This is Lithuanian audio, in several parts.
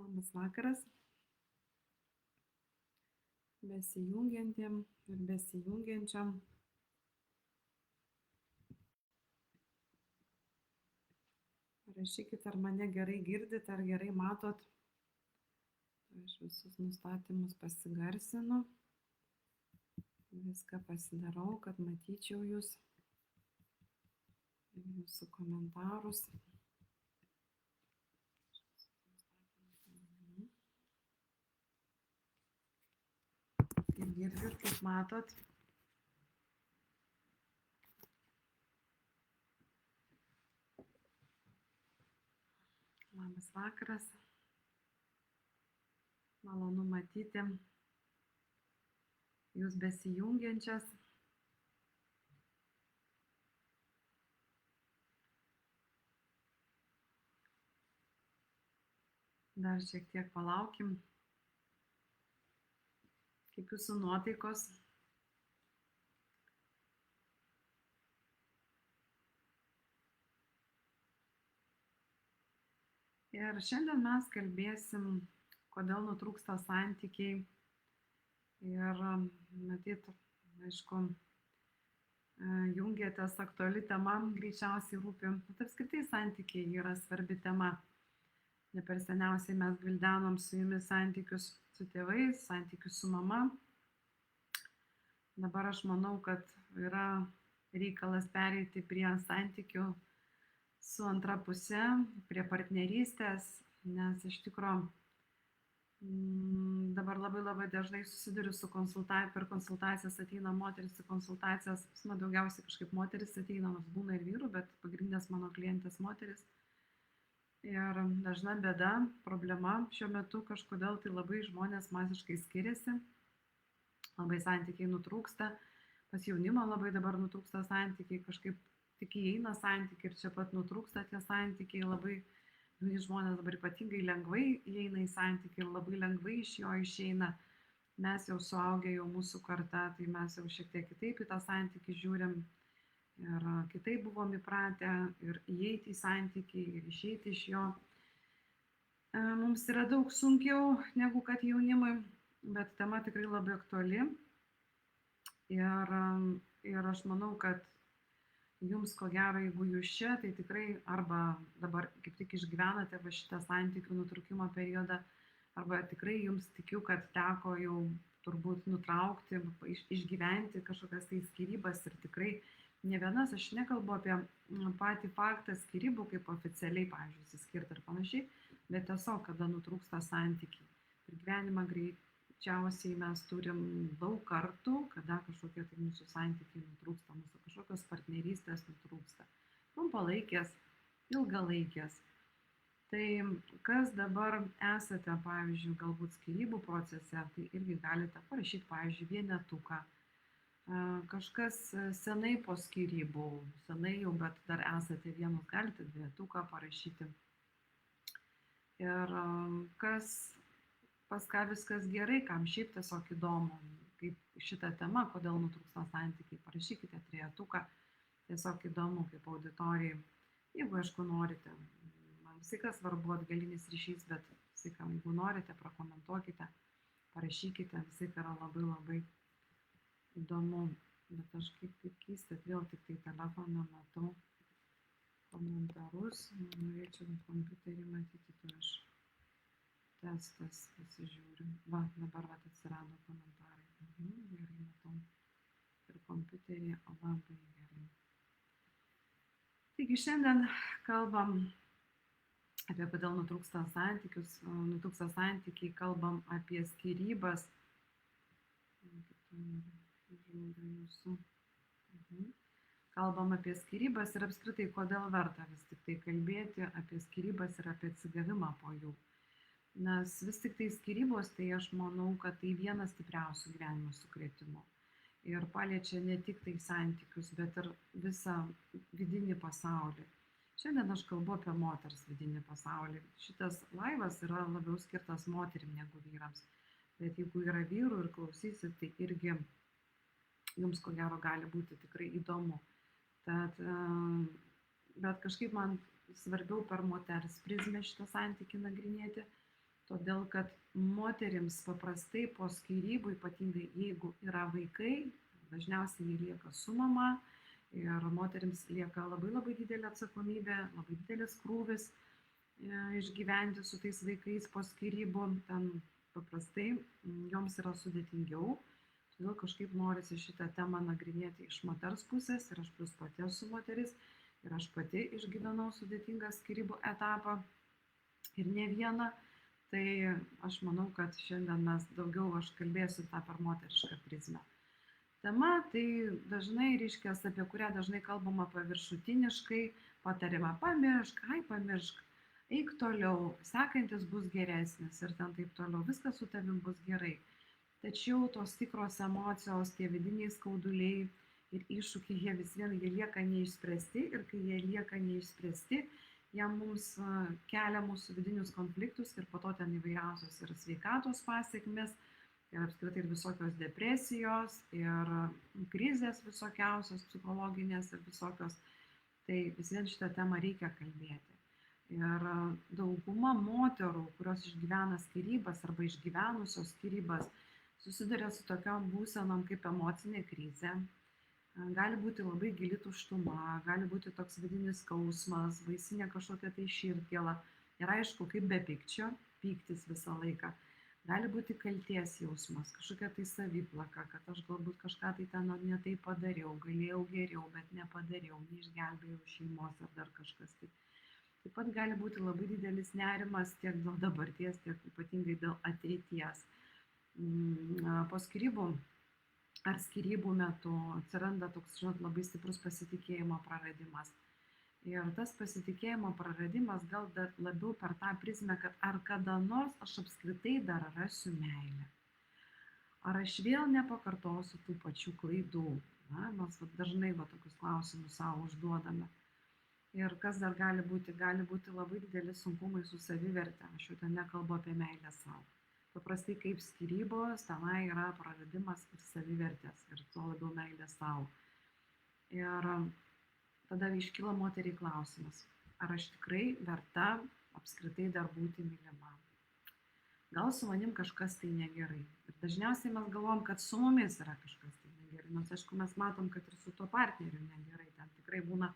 Labas vakaras besijungiantiem ir besijungiančiam. Parašykit, ar mane gerai girdit, ar gerai matot. Aš visus nustatymus pasigarsinu. Viską pasidarau, kad matyčiau jūs ir jūsų komentarus. Kaip girdit, kaip matot. Labas vakaras. Malonu matyti jūs besijungiančias. Dar šiek tiek palaukim. Kaip jūsų nuotaikos? Ir šiandien mes kalbėsim, kodėl nutrūksta santykiai. Ir matyt, aišku, jungiatės aktuali tema, greičiausiai rūpi. Bet apskritai santykiai yra svarbi tema. Ne per seniausiai mes gvildenom su jumis santykius su tėvais, santykius su mama. Dabar aš manau, kad yra reikalas pereiti prie santykių su antra puse, prie partnerystės, nes iš tikrųjų dabar labai dažnai susiduriu su per konsultacijas ateina moteris į konsultacijas, daugiausiai kažkaip moteris ateina, nors būna ir vyrų, bet pagrindinės mano klientės moteris. Ir dažna bėda, problema šiuo metu kažkodėl tai labai žmonės masiškai skiriasi, labai santykiai nutrūksta, pas jaunimą labai dabar nutrūksta santykiai, kažkaip tik įeina santykiai ir čia pat nutrūksta tie santykiai, labai jauni žmonės dabar ypatingai lengvai įeina į santykiai ir labai lengvai iš jo išeina. Mes jau suaugę, jau mūsų karta, tai mes jau šiek tiek kitaip į tą santykį žiūrim ir kitaip buvom įpratę ir įeiti į santykį ir išeiti iš jo. Mums yra daug sunkiau negu kad jaunimui, bet tema tikrai labai aktuali. Ir aš manau, kad jums, ko gero, jeigu jūs čia, tai tikrai arba dabar kaip tik išgyvenate va šitą santykių nutrūkimo periodą, arba tikrai jums tikiu, kad teko jau turbūt nutraukti, išgyventi kažkokias tai skyrybas ir tikrai ne vienas, aš nekalbu apie patį faktą skyrybų kaip oficialiai, pavyzdžiui, išsiskirti ir panašiai, bet tiesiog, kada nutrūksta santykiai. Ir gyvenimą greičiausiai mes turim daug kartų, kada kažkokie tai mūsų santykiai nutrūksta, mūsų kažkokios partnerystės nutrūksta. Trumpalaikės, ilgalaikės. Tai kas dabar esate, pavyzdžiui, galbūt skyrybų procese, tai irgi galite parašyti, pavyzdžiui, vienetuką. Kažkas senai po skyrybų, senai jau, bet dar esate vienus, galite dvejetuką parašyti. Ir kas, pas ką viskas gerai, kam šiaip tiesiog įdomu, kaip šitą temą, kodėl nutrūksta santykiai, parašykite trejetuką, tiesiog įdomu kaip auditorijai. Jeigu, aišku, norite, man visai kas svarbu atgalinis ryšys, bet visai kam, jeigu norite, prakomentuokite, parašykite, visai yra labai įdomu, bet aš kaip keista, vėl tik tai telefoną matau komentarus, norėčiau kompiuterį matyti, tai aš testas pasižiūriu. Va, dabar atsirado komentarai. Gerai matau. Ir kompiuterį labai gerai. Taigi šiandien kalbam apie kodėl nutrūksta santykiai, kalbam apie skyrybas. Kalbam apie skyrybas ir apskritai, kodėl verta vis tik tai kalbėti apie skyrybas ir apie atsigavimą po jų. Nes vis tik tai skyrybos, tai aš manau, kad tai vienas stipriausių gyvenimo sukrėtimų. Ir paliečia ne tik tai santykius, bet ir visą vidinį pasaulį. Šiandien aš kalbu apie moters vidinį pasaulį. Šitas laivas yra labiau skirtas moterim negu vyrams. Bet jeigu yra vyrų ir klausysit, tai irgi jums ko gero gali būti tikrai įdomu. Bet kažkaip man svarbiau per moters prizmę šitą santykį nagrinėti. todėl kad moterims paprastai po skyrybų, ypatingai jeigu yra vaikai, dažniausiai jie lieka su mama ir moterims lieka labai labai didelė atsakomybė, labai didelis krūvis išgyventi su tais vaikais po skyrybų, ten paprastai joms yra sudėtingiau. Todėl kažkaip norisi šitą temą nagrinėti iš moters pusės ir aš plus pati esu moteris ir aš pati išgyvenau sudėtingą skyrybų etapą ir ne vieną. Tai aš manau, kad šiandien mes daugiau aš kalbėsiu tą per moterišką prizmę. Tema tai dažnai reiškia, apie kurią dažnai kalbama paviršutiniškai, patariama pamiršk, pamiršk, eik toliau, sekantis bus geresnis ir ten taip toliau, viskas su tavim bus gerai. Tačiau tos tikros emocijos, tie vidiniai skauduliai ir iššūkiai, jie vis vien jie lieka neišspręsti ir kai jie lieka neišspręsti, jie mums kelia mūsų vidinius konfliktus ir po to ten įvairiausios ir sveikatos pasiekmes, ir apskritai ir visokios depresijos, ir krizės visokiausios, psichologinės ir visokios. Tai vis vien šitą temą reikia kalbėti. Ir dauguma moterų, kurios išgyvena skyrybas arba išgyvenusios skyrybas, susiduria su tokiom būsenom kaip emocinė krizė. Gali būti labai gili tuštuma, gali būti toks vidinis skausmas, baisinė kažkokia tai širdgėla. Ir aišku, kaip be pykčio, pyktis visą laiką. Gali būti kalties jausmas, kažkokia tai saviplaka, kad aš galbūt kažką tai ten ne taip padariau, galėjau geriau, bet nepadariau, neišgelbėjau šeimos ar dar kažkas. Taip pat gali būti labai didelis nerimas tiek dėl dabarties, tiek ypatingai dėl ateities. Po skyrybų ar skyrybų metu atsiranda toks, žinot, labai stiprus pasitikėjimo praradimas. Ir tas pasitikėjimo praradimas gal dar labiau per tą prizmę, kad ar kada nors aš apskritai dar rasiu meilę. Ar aš vėl nepakartosiu tų pačių klaidų. Na, mes dažnai tokius klausimus savo užduodame. Ir kas dar gali būti labai dideli sunkumai su saviverte. Aš jau ten nekalbu apie meilę savo. Paprastai kaip skyrybos, tenai yra praradimas ir savivertės ir tuo labiau meilė savo. Ir tada iškyla moteriai klausimas, ar aš tikrai verta apskritai dar būti mylima. Gal su manim kažkas tai negerai. Ir dažniausiai mes galvom, kad su mumis yra kažkas tai negerai. Nors aišku, mes matom, kad ir su tuo partneriu negerai. Ten tikrai būna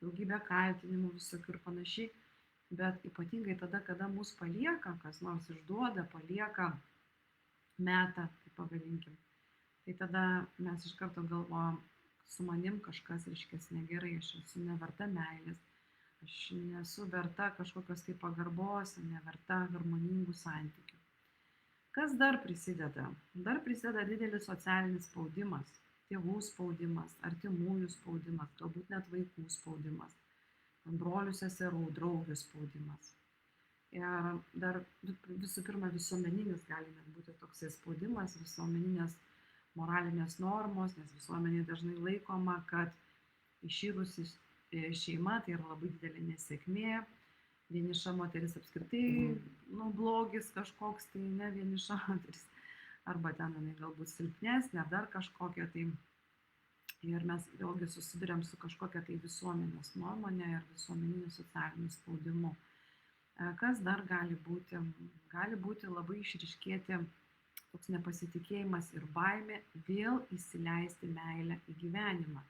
daugybė kaltinimų visokių ir panašiai. Bet ypatingai tada, kada mus palieka, kas nors išduoda, palieka, meta, taip pavadinkim. Tai tada mes iš karto galvojam, su manim kažkas reiškias negerai, aš esu neverta meilės, aš nesu verta kažkokios tai pagarbos, neverta harmoningų santykių. Kas dar prisideda? Dar prisideda didelis socialinis spaudimas, tėvų spaudimas, artimųjų spaudimas, galbūt net vaikų spaudimas. Brolių, seserų, draugių spaudimas. Ir dar visų pirma visuomeninis gali net būti toksai spaudimas, visuomeninės moralinės normos, nes visuomenė dažnai laikoma, kad išyrusi šeima tai yra labai didelė nesėkmė, vieniša moteris apskritai blogis kažkoks, tai ne vieniša moteris, arba ten galbūt silpnesnė, ar dar kažkokia tai. Ir mes vėlgi susiduriam su kažkokia tai visuomenės nuomonė ir visuomeniniu socialiniu spaudimu. Kas dar gali būti? Gali būti labai išryškėti toks nepasitikėjimas ir baimė vėl įsileisti meilę į gyvenimą.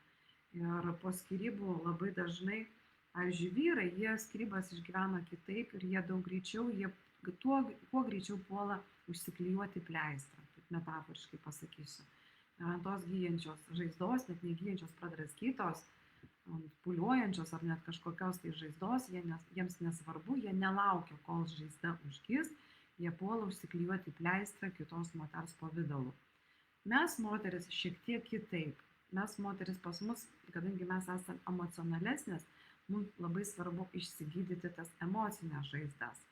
Ir po skyrybų labai dažnai, pavyzdžiui, vyrai, jie skyrybas išgyvena kitaip ir jie daug greičiau, kuo greičiau puola užsiklijuoti pleistrą, taip metaforiškai pasakysiu. Ant tos gyjančios žaizdos, net negyjančios pradraskytos, pūliuojančios ar net kažkokios tai žaizdos, jiems nesvarbu, jie nelaukia, kol žaizda užgis, jie puola užsiklijuoti pleistrą kitos moters pavidalu. Mes moteris šiek tiek kitaip. Mes moteris pas mus, kadangi mes esame emocionalesnės, mums labai svarbu išsigydyti tas emocinės žaizdas.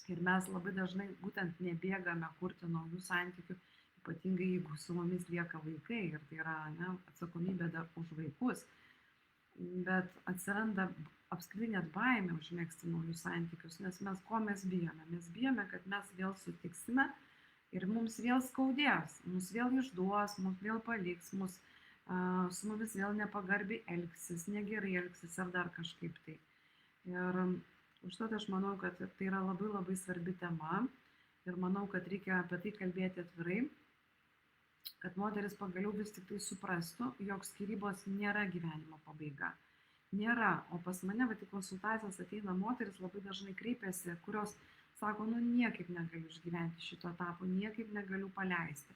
Ir mes labai dažnai būtent nebėgame kurti naujų santykių, ypatingai jeigu su mumis lieka vaikai ir tai yra atsakomybė dar už vaikus. Bet atsiranda apskritai net baimė užmėgsti naujus santykius, nes mes bijome? Mes bijome, kad mes vėl sutiksime ir mums vėl skaudės, mus vėl išduos, mus vėl paliks, su mumis vėl nepagarbiai elgsis, negerai elgsis ar dar kažkaip tai. Ir Užtat aš manau, kad tai yra labai labai svarbi tema ir manau, kad reikia apie tai kalbėti atvirai, kad moteris pagaliau vis tik tai suprastų, jog skyrybos nėra gyvenimo pabaiga. Nėra. O pas mane, į konsultacijas ateina moteris, labai dažnai kreipiasi, kurios sako, nu niekaip negaliu išgyventi šito etapo, niekaip negaliu paleisti.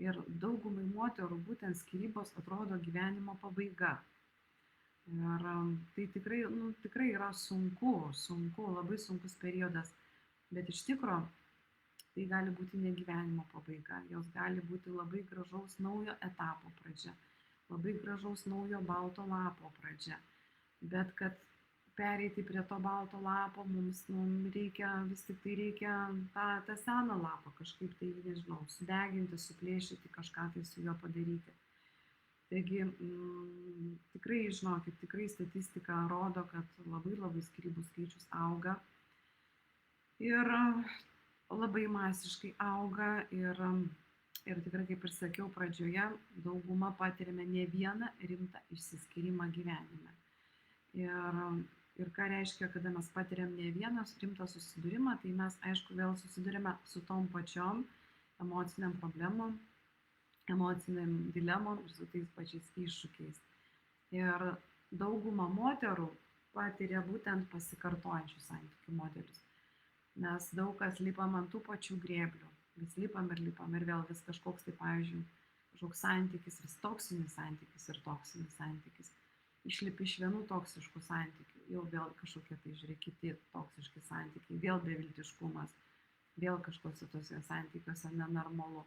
Ir daugumai moterų būtent skyrybos atrodo gyvenimo pabaiga. Ir tai tikrai yra sunku, labai sunkus periodas. Bet iš tikro tai gali būti ne gyvenimo pabaiga, jos gali būti labai gražaus naujo etapo pradžia, labai gražaus naujo balto lapo pradžia. Bet kad pereiti prie to balto lapo, mums reikia, vis tik tai reikia tą seną lapą kažkaip tai, nežinau, sudeginti, suplėšyti, kažką tai su juo padaryti. Taigi tikrai, žinokit, tikrai statistika rodo, kad labai skyrybų skaičius auga ir labai masiškai auga ir tikrai, kaip ir sakiau pradžioje, dauguma patiriame ne vieną rimtą išsiskyrimą gyvenime. Ir ką reiškia, kada mes patiriam ne vieną rimtą susidūrimą, tai mes, aišku, vėl susidurime su tom pačiom emociniam problemom, emociniam dilemom ir su tais pačiais iššūkiais. Ir dauguma moterų patiria būtent pasikartojančių santykių modelius. Mes daug kas lipam ant tų pačių grėblių, vis lipam ir vėl vis kažkoks, tai pavyzdžiui, kažkoks santykis, vis toksinis santykis. Išlipi iš vienų toksiškų santykių, jau vėl kažkokie tai, žiūrėk, kiti toksiški santykiai, vėl beviltiškumas, vėl kažkoks tose santykiuose nenormalu.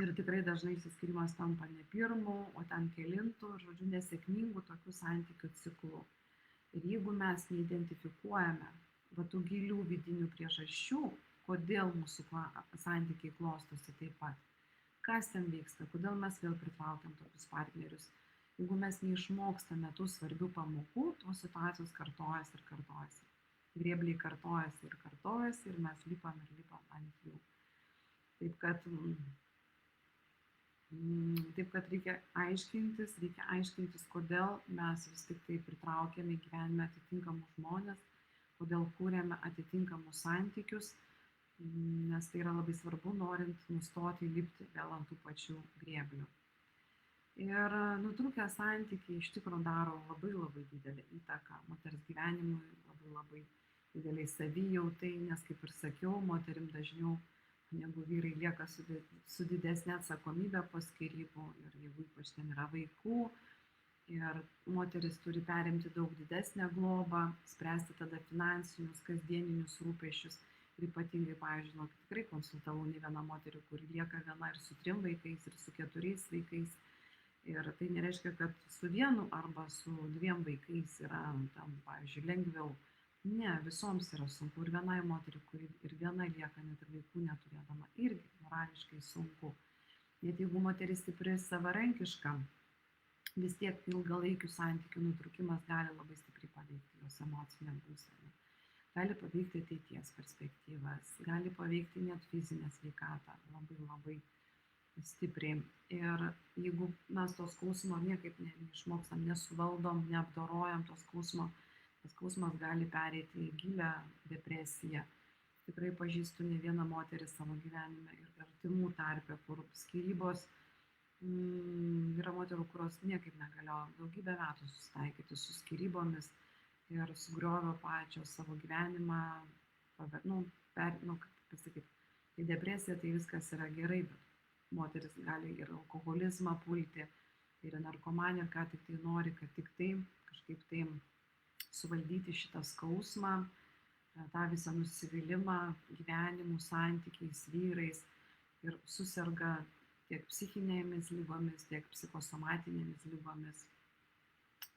Ir tikrai dažnai išsiskyrimas tampa ne pirmu, o ten kelintų, žodžiu, nesėkmingų tokių santykių ciklų. Ir jeigu mes neidentifikuojame tų gilių vidinių priežasčių, kodėl mūsų santykiai klostosi taip pat, kas ten vyksta, kodėl mes vėl pritraukiam tokius partnerius, jeigu mes neišmokstame tų svarbių pamokų, tos situacijos kartojasi. Grėbliai kartojasi ir mes lipam ant jų. Taip kad reikia aiškintis, kodėl mes vis tik tai pritraukiame į gyvenime atitinkamus žmonės, kodėl kūrėme atitinkamus santykius, nes tai yra labai svarbu, norint nustoti lipti vėl ant tų pačių grėblių. Ir nutrūkę santykiai iš tikrųjų daro labai didelę įtaką moters gyvenimui, labai dideliai savijautai, nes, kaip ir sakiau, moterim dažniau negu vyrai lieka su didesnė atsakomybė po skyrybų ir jeigu ypač ten yra vaikų ir moteris turi perimti daug didesnę globą, spręsti tada finansinius, kasdieninius rūpesčius ir ypatingai, pavyzdžiui, tikrai konsultavau ne vieną moterį, kuri lieka viena ir su 3 vaikais ir su 4 vaikais. Ir tai nereiškia, kad su vienu arba su 2 vaikais yra tam, pavyzdžiui, lengviau. Ne, visoms yra sunku ir vienai moteriai, kuri ir viena lieka net ir vaikų neturėdama, irgi morališkai sunku. Net jeigu moteris stipri savarankiška, vis tiek ilgalaikių santykių nutrūkimas gali labai stipriai paveikti jos emocinę būseną. Gali paveikti ateities perspektyvas, gali paveikti net fizinę sveikatą labai stipriai. Ir jeigu mes to skausmo niekaip neišmokstam, nesuvaldom, neapdorojam to skausmo, tas skausmas gali pereiti į gilią depresiją. Tikrai pažįstu ne vieną moterį savo gyvenime ir artimų tarpe, kur skyrybos yra moterų, kurios niekaip negalėjo daugybę metų susitaikyti su skyrybomis ir sugriovė pačios savo gyvenimą, į depresiją tai viskas yra gerai, bet moteris gali ir alkoholizmą pulti, ir narkomaniją, ką tik tai nori, kad tik tai kažkaip tai suvaldyti šitą skausmą, tą visą nusivylimą gyvenimu, santykiais, vyrais ir suserga tiek psichinėmis ligomis, tiek psichosomatinėmis ligomis.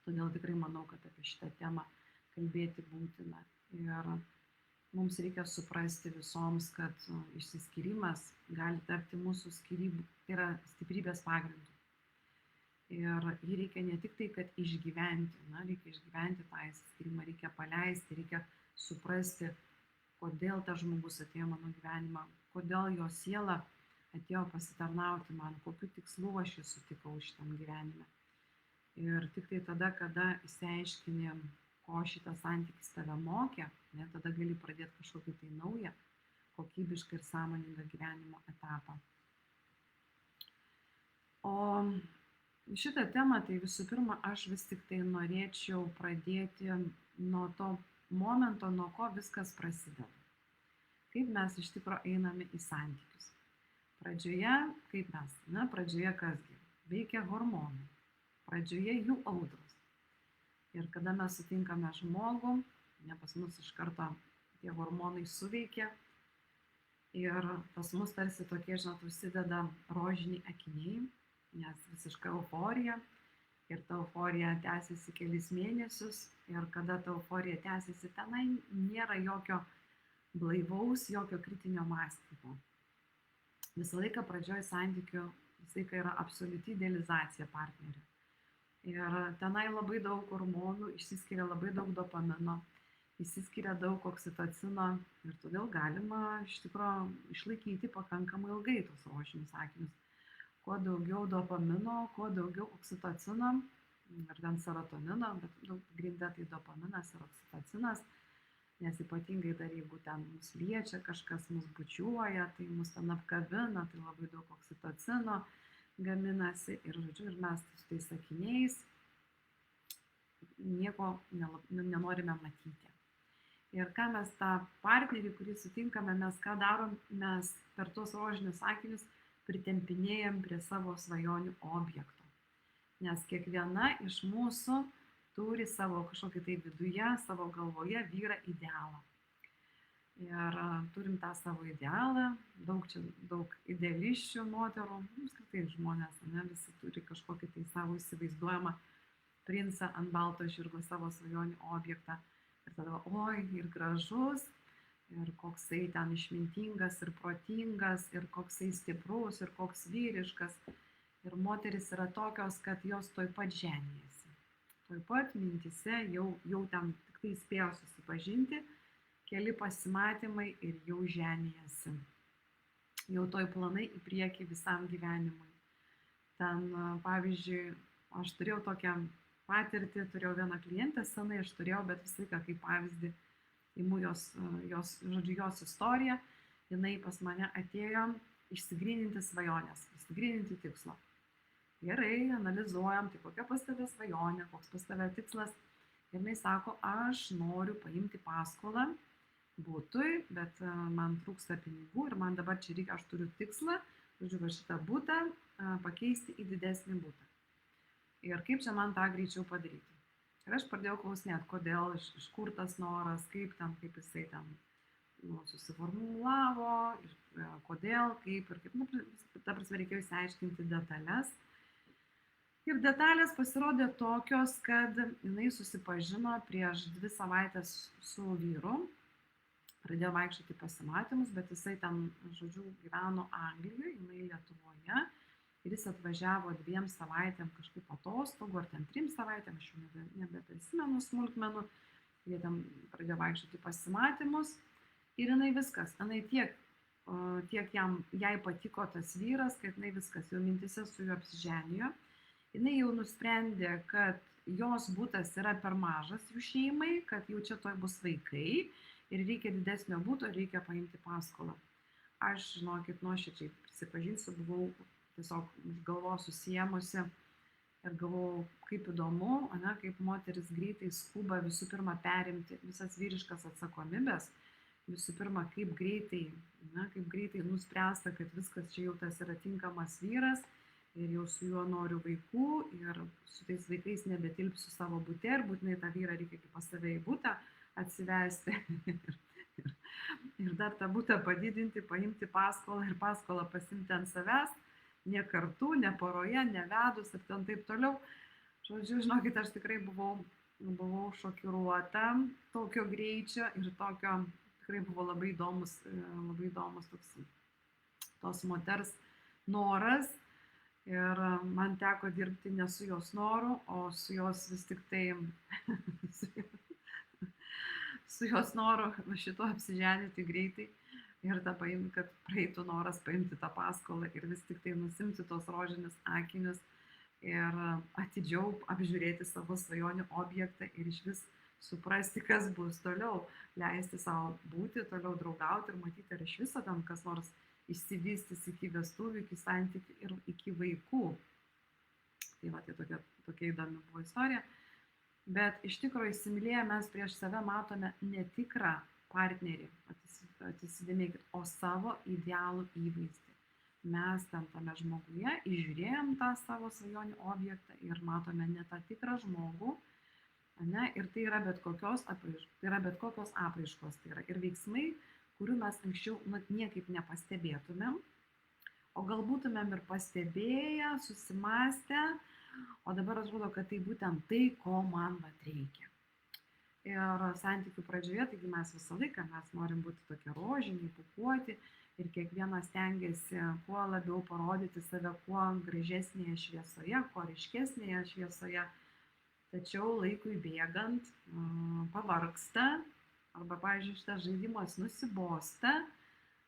Todėl tikrai manau, kad apie šitą temą kalbėti būtina. Ir mums reikia suprasti visoms, kad išsiskyrimas gali tapti mūsų skyrybų, tai yra stiprybės pagrindu. Ir jį reikia ne tik tai, kad išgyventi, reikia išgyventi tą išsiskyrimą, reikia paleisti, reikia suprasti, kodėl tas žmogus atėjo mano gyvenimą, kodėl jo siela atėjo pasitarnauti man, kokiu tikslu aš jį sutikau šitam gyvenime. Ir tik tai tada, kada išsiaiškini, ko šitas santykis tave mokė, ne, tada gali pradėti kažkokį tai naują, kokybišką ir sąmoningą gyvenimo etapą. O šitą temą, tai visų pirma, aš vis tik tai norėčiau pradėti nuo to momento, nuo ko viskas prasideda. Kaip mes iš tikrųjų einame į santykius. Pradžioje, kaip mes, na, pradžioje kasgi? Veikia hormonai. Pradžioje jų audros. Ir kada mes sutinkame žmogų, ne pas mus iš karto tie hormonai suveikia ir pas mus tarsi tokie, žinot, užsideda rožiniai akiniai, nes visiška euforija ir ta euforija tęsiasi kelis mėnesius ir kada ta euforija tęsiasi, tenai nėra jokio blaivaus, jokio kritinio mąstymo. Visą laiką pradžioj santykių, visą laiką yra absoliuti idealizacija partnerio. Ir tenai labai daug hormonų, išsiskiria labai daug dopamino, išsiskiria daug oksitocino ir todėl galima iš tikrųjų išlaikyti pakankamai ilgai tos rožinius akinius. Kuo daugiau dopamino, kuo daugiau oksitocino ir ten serotonino, bet grinde tai dopaminas ir oksitocinas, nes ypatingai dar jeigu ten mus liečia, kažkas mus bučiuoja, tai mus ten apkabina, tai labai daug oksitocino gaminasi ir, žodžiu, ir mes su tais sakiniais nieko nenorime matyti. Ir ką mes tą partnerį, kurį sutinkame, mes ką darom, mes per tuos rožinius akinius pritempinėjam prie savo svajonių objekto. Nes kiekviena iš mūsų turi savo kažkokį tai viduje, savo galvoje vyrą idealą. Ir turim tą savo idealą, daug ideališčių moterų, apskritai žmonės, ne, visi turi kažkokį tai savo įsivaizduojamą princą ant balto žirgo, savo svajonių objektą. Ir tada, oi, ir gražus, ir koksai ten išmintingas, ir protingas, ir koksai stiprus, ir koks vyriškas. Ir moteris yra tokios, kad jos toj pat ženijasi. Toj pat mintise jau ten tik tai spėjo susipažinti, keli pasimatymai ir jau ženijasi. Jau toj planai į priekį visam gyvenimui. Ten, pavyzdžiui, aš turėjau tokią patirtį, turėjau vieną klientę senai, aš turėjau, bet visą laiką kaip pavyzdį imu jos istoriją, jinai pas mane atėjo išsigryninti svajonės, išsigryninti tikslo. Gerai, analizuojam, tai kokia pas tave svajonė, koks pas tave tikslas. Ir jinai sako, aš noriu paimti paskolą būtui, bet man trūksta pinigų ir man dabar čia reikia, aš turiu tikslą, žodžiu, šitą būtą pakeisti į didesnį būtą. Ir kaip čia man tą greičiau padaryti. Ir aš pradėjau klausinėti, kodėl, iš kur tas noras, kaip jisai ten susiformulavo, kodėl, kaip ir kaip. Ta prasme, reikėjo išsiaiškinti detalės. Ir detalės pasirodė tokios, kad jinai susipažino prieš 2 savaitės su vyru, pradėjo vaikščioti pasimatymus, bet jisai ten, žodžiu, gyveno Anglijoje, jinai Lietuvoje. Ir jis atvažiavo 2 savaitėm kažkaip atostogų, ar ten 3 savaitėm, aš jau nebeprisimenu smulkmenų. Jie ten pradėjo vaikščioti pasimatymus. Ir jinai viskas, jinai tiek jai patiko tas vyras, kad jinai viskas, jau mintise su juo apsiženijo. Jinai jau nusprendė, kad jos būtas yra per mažas jų šeimai, kad jau čia toj bus vaikai ir reikia didesnio būto, reikia paimti paskolą. Aš, žinokit, nuoširdžiai prisipažinsiu, buvau tiesiog už galvos susiemusi ir galvojau, kaip įdomu, kaip moteris greitai skuba visų pirma perimti visas vyriškas atsakomybės, visų pirma, kaip greitai nuspręsta, kad viskas čia jau tas yra tinkamas vyras ir jau su juo noriu vaikų ir su tais vaikais nebetilpsiu savo bute ir būtinai tą vyrą reikia kaip pas save į butą atsivesti ir dar tą butą padidinti, paimti paskolą ir paskolą pasimti ant savęs. Ne kartu, ne poroje, ne vedus ir ten taip toliau. Žodžiu, žinokit, aš tikrai buvau šokiruota tokio greičio ir tokio, tikrai buvo labai įdomus tos moters noras. Ir man teko dirbti ne su jos noru, o su jos vis tik tai, su jos noru šito apsiženyti greitai. Ir kad praeitų noras paimti tą paskolą ir vis tik tai nusimti tos rožinius akinius ir atidžiau apžiūrėti savo svajonių objektą ir iš vis suprasti, kas bus toliau, leisti savo būti, toliau draugauti ir matyti, ar iš viso ten kas nors išsivystys iki vestuvių, iki santykių ir iki vaikų. Tai va, tai tokia įdomi buvo istorija. Bet iš tikrųjų įsimylėję mes prieš save matome netikrą partnerį, atsidėmėkit, o savo idealų įvaizdį. Mes ten tame žmoguje įžiūrėjom tą savo svajonių objektą ir matome ne tą tikrą žmogų, ne, ir tai yra bet kokios apraiškos, tai yra ir veiksmai, kurių mes anksčiau niekaip nepastebėtumėm, o gal būtumėm ir pastebėję, susimastę, o dabar atrodo, kad tai būtent tai, ko man reikia. Ir santykių pradžioje, taigi mes visą laiką, mes norim būti tokie rožiniai, pūkuoti ir kiekvienas stengiasi kuo labiau parodyti save kuo gražesnėje šviesoje, kuo ryškesnėje šviesoje. Tačiau laikui bėgant pavargsta, arba, pavyzdžiui, šitas žaidimas nusibosta,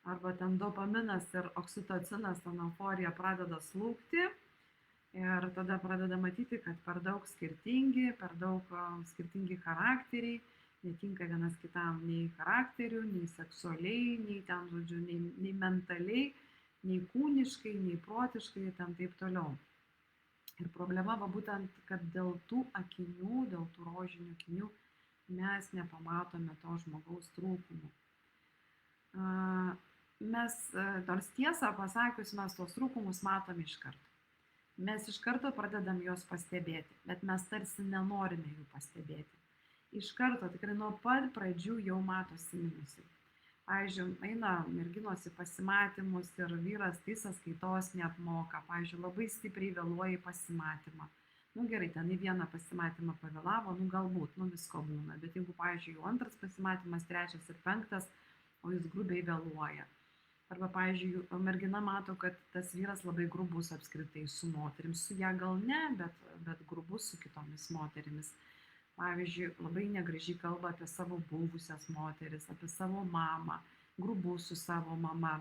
arba ten dopaminas ir oksitocinas, ten euforija pradeda slūgti ir tada pradeda matyti, kad per daug skirtingi charakteriai, netinka vienas kitam nei charakterių, nei seksualiai, nei ten, žodžiu, nei mentaliai, nei kūniškai, nei protiškai ir ten taip toliau. Ir problema va būtent, kad dėl tų akinių, dėl tų rožinių akinių mes nepamatome to žmogaus trūkumų. Mes, nors tiesą pasakius, mes tos trūkumus matome iš karto. Mes iš karto pradedam juos pastebėti, bet mes tarsi nenorime jų pastebėti. Iš karto, tikrai nuo pat pradžių jau matosi minusai. Pavyzdžiui, eina merginos į pasimatymus ir vyras tai sąskaitos neapmoka. Pavyzdžiui, labai stipriai vėluoja į pasimatymą. Gerai, ten į vieną pasimatymą pavėlavo, galbūt, visko būna. Bet jeigu, pavyzdžiui, jau antras pasimatymas, trečias ir penktas, o jis grubiai vėluoja. Arba, pavyzdžiui, mergina mato, kad tas vyras labai grubus apskritai su moterims. Su ją gal ne, bet grubus su kitomis moterimis. Pavyzdžiui, labai negražiai kalba apie savo buvusias moteris, apie savo mamą, grubus su savo mama.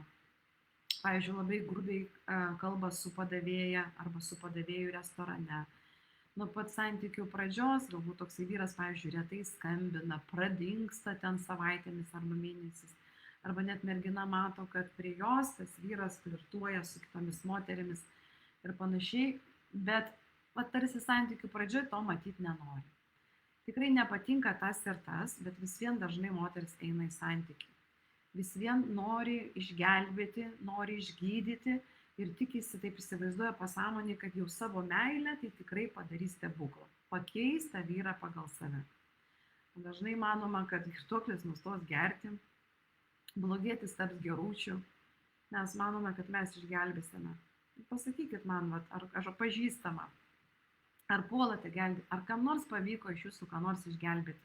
Pavyzdžiui, labai grubiai kalba su padavėja arba su padavėju restorane. Nuo pat santykių pradžios, galbūt toksai vyras, pavyzdžiui, retai skambina, pradingsta ten savaitėmis arba mėnesiais. Arba net mergina mato, kad prie jos tas vyras flirtuoja su kitomis moterimis ir panašiai, bet tarsi santykių pradžioje to matyti nenori. Tikrai nepatinka tas ir tas, bet vis vien dažnai moteris eina į santykį. Vis vien nori išgelbėti, nori išgydyti ir tikisi, taip įsivaizduoja pasąmonį, kad jau savo meilę tai tikrai padarys stebuklą. Pakeis tą vyrą pagal save. Dažnai manoma, kad girtuoklis nustos gerti, blogietis taps geručiu, mes manome, kad mes išgelbėsime. Pasakykit man, ar aš pažįstama, ar puolate gelbėti, ar kam nors pavyko iš jūsų ką nors išgelbėti.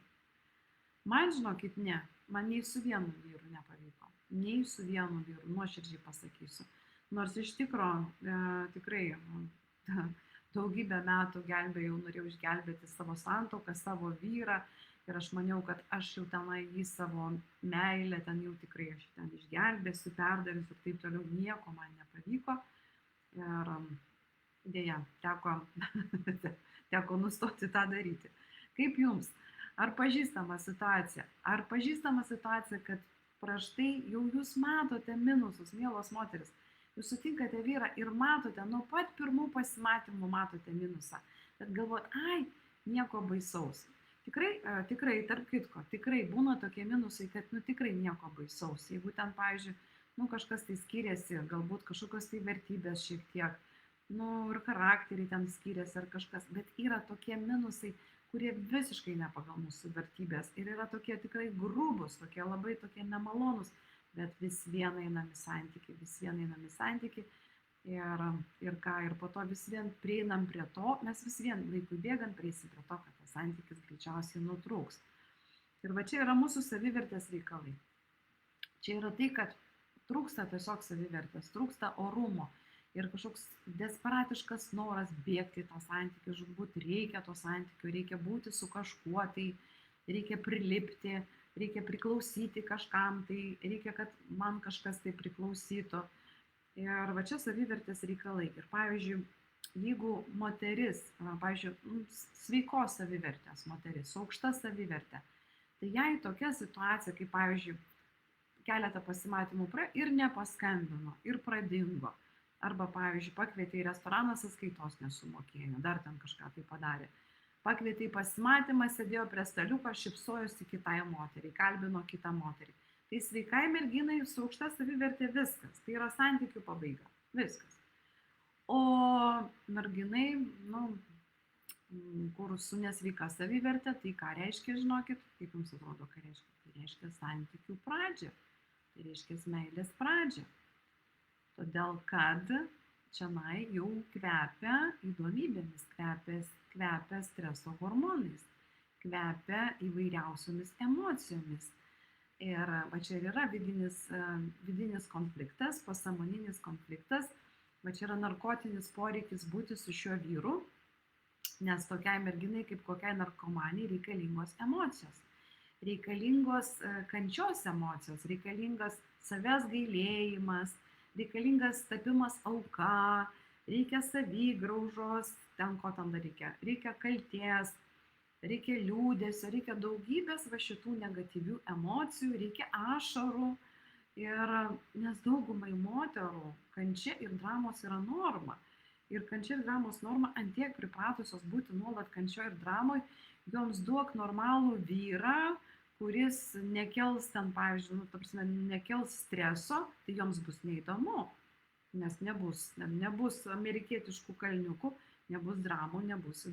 Man, žinokit, ne, man nei su vienu vyru nepavyko, nei su vienu vyru, nuoširdžiai pasakysiu. Nors iš tikrai daugybę metų norėjau išgelbėti savo santuoką, savo vyrą. Ir aš maniau, kad aš jau tenai į savo meilę, ten jau tikrai aš ten išgelbėsiu, perdarysiu ir taip toliau, nieko man nepavyko. Ir dėja, teko nustoti tą daryti. Kaip jums? Ar pažįstama situacija? Ar pažįstama situacija, kad prieš tai jau jūs matote minusus, mielos moteris? Jūs sutinkate vyrą ir matote, nuo pat pirmų pasimatymų matote minusą. Bet galvojat, nieko baisaus. Tikrai, tarp kitko, tikrai būna tokie minusai, kad tikrai nieko baisaus. Jeigu ten, pavyzdžiui, kažkas tai skiriasi, galbūt kažkokios tai vertybės šiek tiek, ir charakteriai ten skiriasi ar kažkas, bet yra tokie minusai, kurie visiškai ne pagal mūsų vertybės ir yra tokie tikrai grubus, tokie labai tokie nemalonus, bet vis vien einam į santykį. Ir po to vis vien prieinam prie to, mes vis vien laikui bėgant prieisim prie to, kad tas santykis greičiausiai nutrūks. Ir va čia yra mūsų savivertės reikalai. Čia yra tai, kad trūksta tiesiog savivertės, trūksta orumo ir kažkoks desperatiškas noras bėgti į tą santykį, žudbūt reikia to santykių, reikia būti su kažkuo, tai reikia prilipti, reikia priklausyti kažkam, tai reikia, kad man kažkas tai priklausytų. Ir va čia savivertės reikalai. Ir pavyzdžiui, jeigu moteris, pavyzdžiui, sveikos savivertės moteris, su aukšta savivertė, tai jai tokia situacija, kaip pavyzdžiui, keletą pasimatymų ir nepaskambino, ir pradingo. Arba, pavyzdžiui, pakvietė į restoraną, sąskaitos nesumokėjo, dar ten kažką tai padarė. Pakvietė į pasimatymą, sėdėjo prie staliuko, šypsojosi kitai moteriai, kalbino kitą moterį. Tai sveikai merginai su aukšta savivertė viskas, tai yra santykių pabaiga, viskas. O merginai, kur su nesveika savivertė, tai ką reiškia, žinokit, kaip jums atrodo, ką reiškia? Tai reiškia santykių pradžią, tai reiškia meilės pradžią. Todėl, kad čianai jau kvepia įdomybėmis, kvepia streso hormonais, kvepia įvairiausiomis emocijomis. Ir va čia ir yra vidinis konfliktas, pasąmoninis konfliktas, va čia yra narkotinis poreikis būti su šiuo vyru, nes tokiai merginai kaip kokiai narkomaniai reikalingos emocijos, reikalingos kančios emocijos, reikalingas savęs gailėjimas, reikalingas tapimas auka, reikia savigraužos, ten ko tam dar reikia kaltės, reikia liūdesio, reikia daugybės va šitų negatyvių emocijų, reikia ašarų. Ir nes daugumai moterų kančia ir dramos yra norma. Ir kančia ir dramos norma antiek pripratusios būti nuolat kančio ir dramoj, joms duok normalų vyrą, kuris nekels ten, pavyzdžiui, nekels streso, tai joms bus neįdomu, nes nebus amerikietiškų kalniukų, nebus dramų, nebus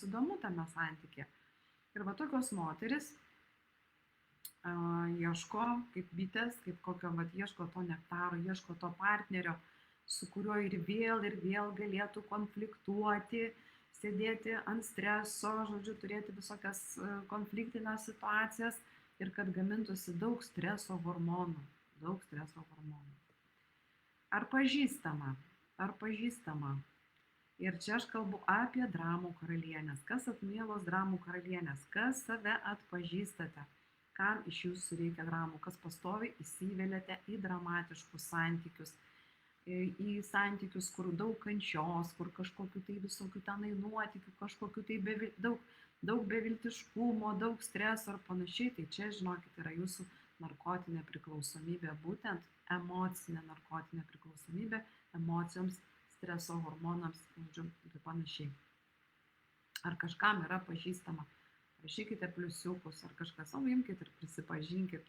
įdomu tame santykė. Ir va tokios moteris ieško kaip bitės, kaip kokio, ieško to nektaro, ieško to partnerio, su kuriuo ir vėl galėtų konfliktuoti, sėdėti ant streso, žodžiu, turėti visokias konfliktinės situacijas ir kad gamintųsi daug streso hormonų. Ar pažįstama? Ir čia aš kalbu apie dramų karalienės. Kas atmėlos dramų karalienės? Kas save atpažįstate? Kam iš jūsų reikia dramų? Kas pastoviai įsiveliate į dramatiškus santykius? Į santykius, kur daug kančios, kur kažkokių tai visokių tenai nuotykių, kažkokių tai daug beviltiškumo, daug streso ar panašiai. Tai čia, žinokit, yra jūsų narkotinė priklausomybė, būtent emocinė narkotinė priklausomybė emocijoms, streso hormonams, žodžiu, ir panašiai. Ar kažkam yra pažįstama? Rašykite pliusiukus, ar kažkas, imkit ir prisipažinkit,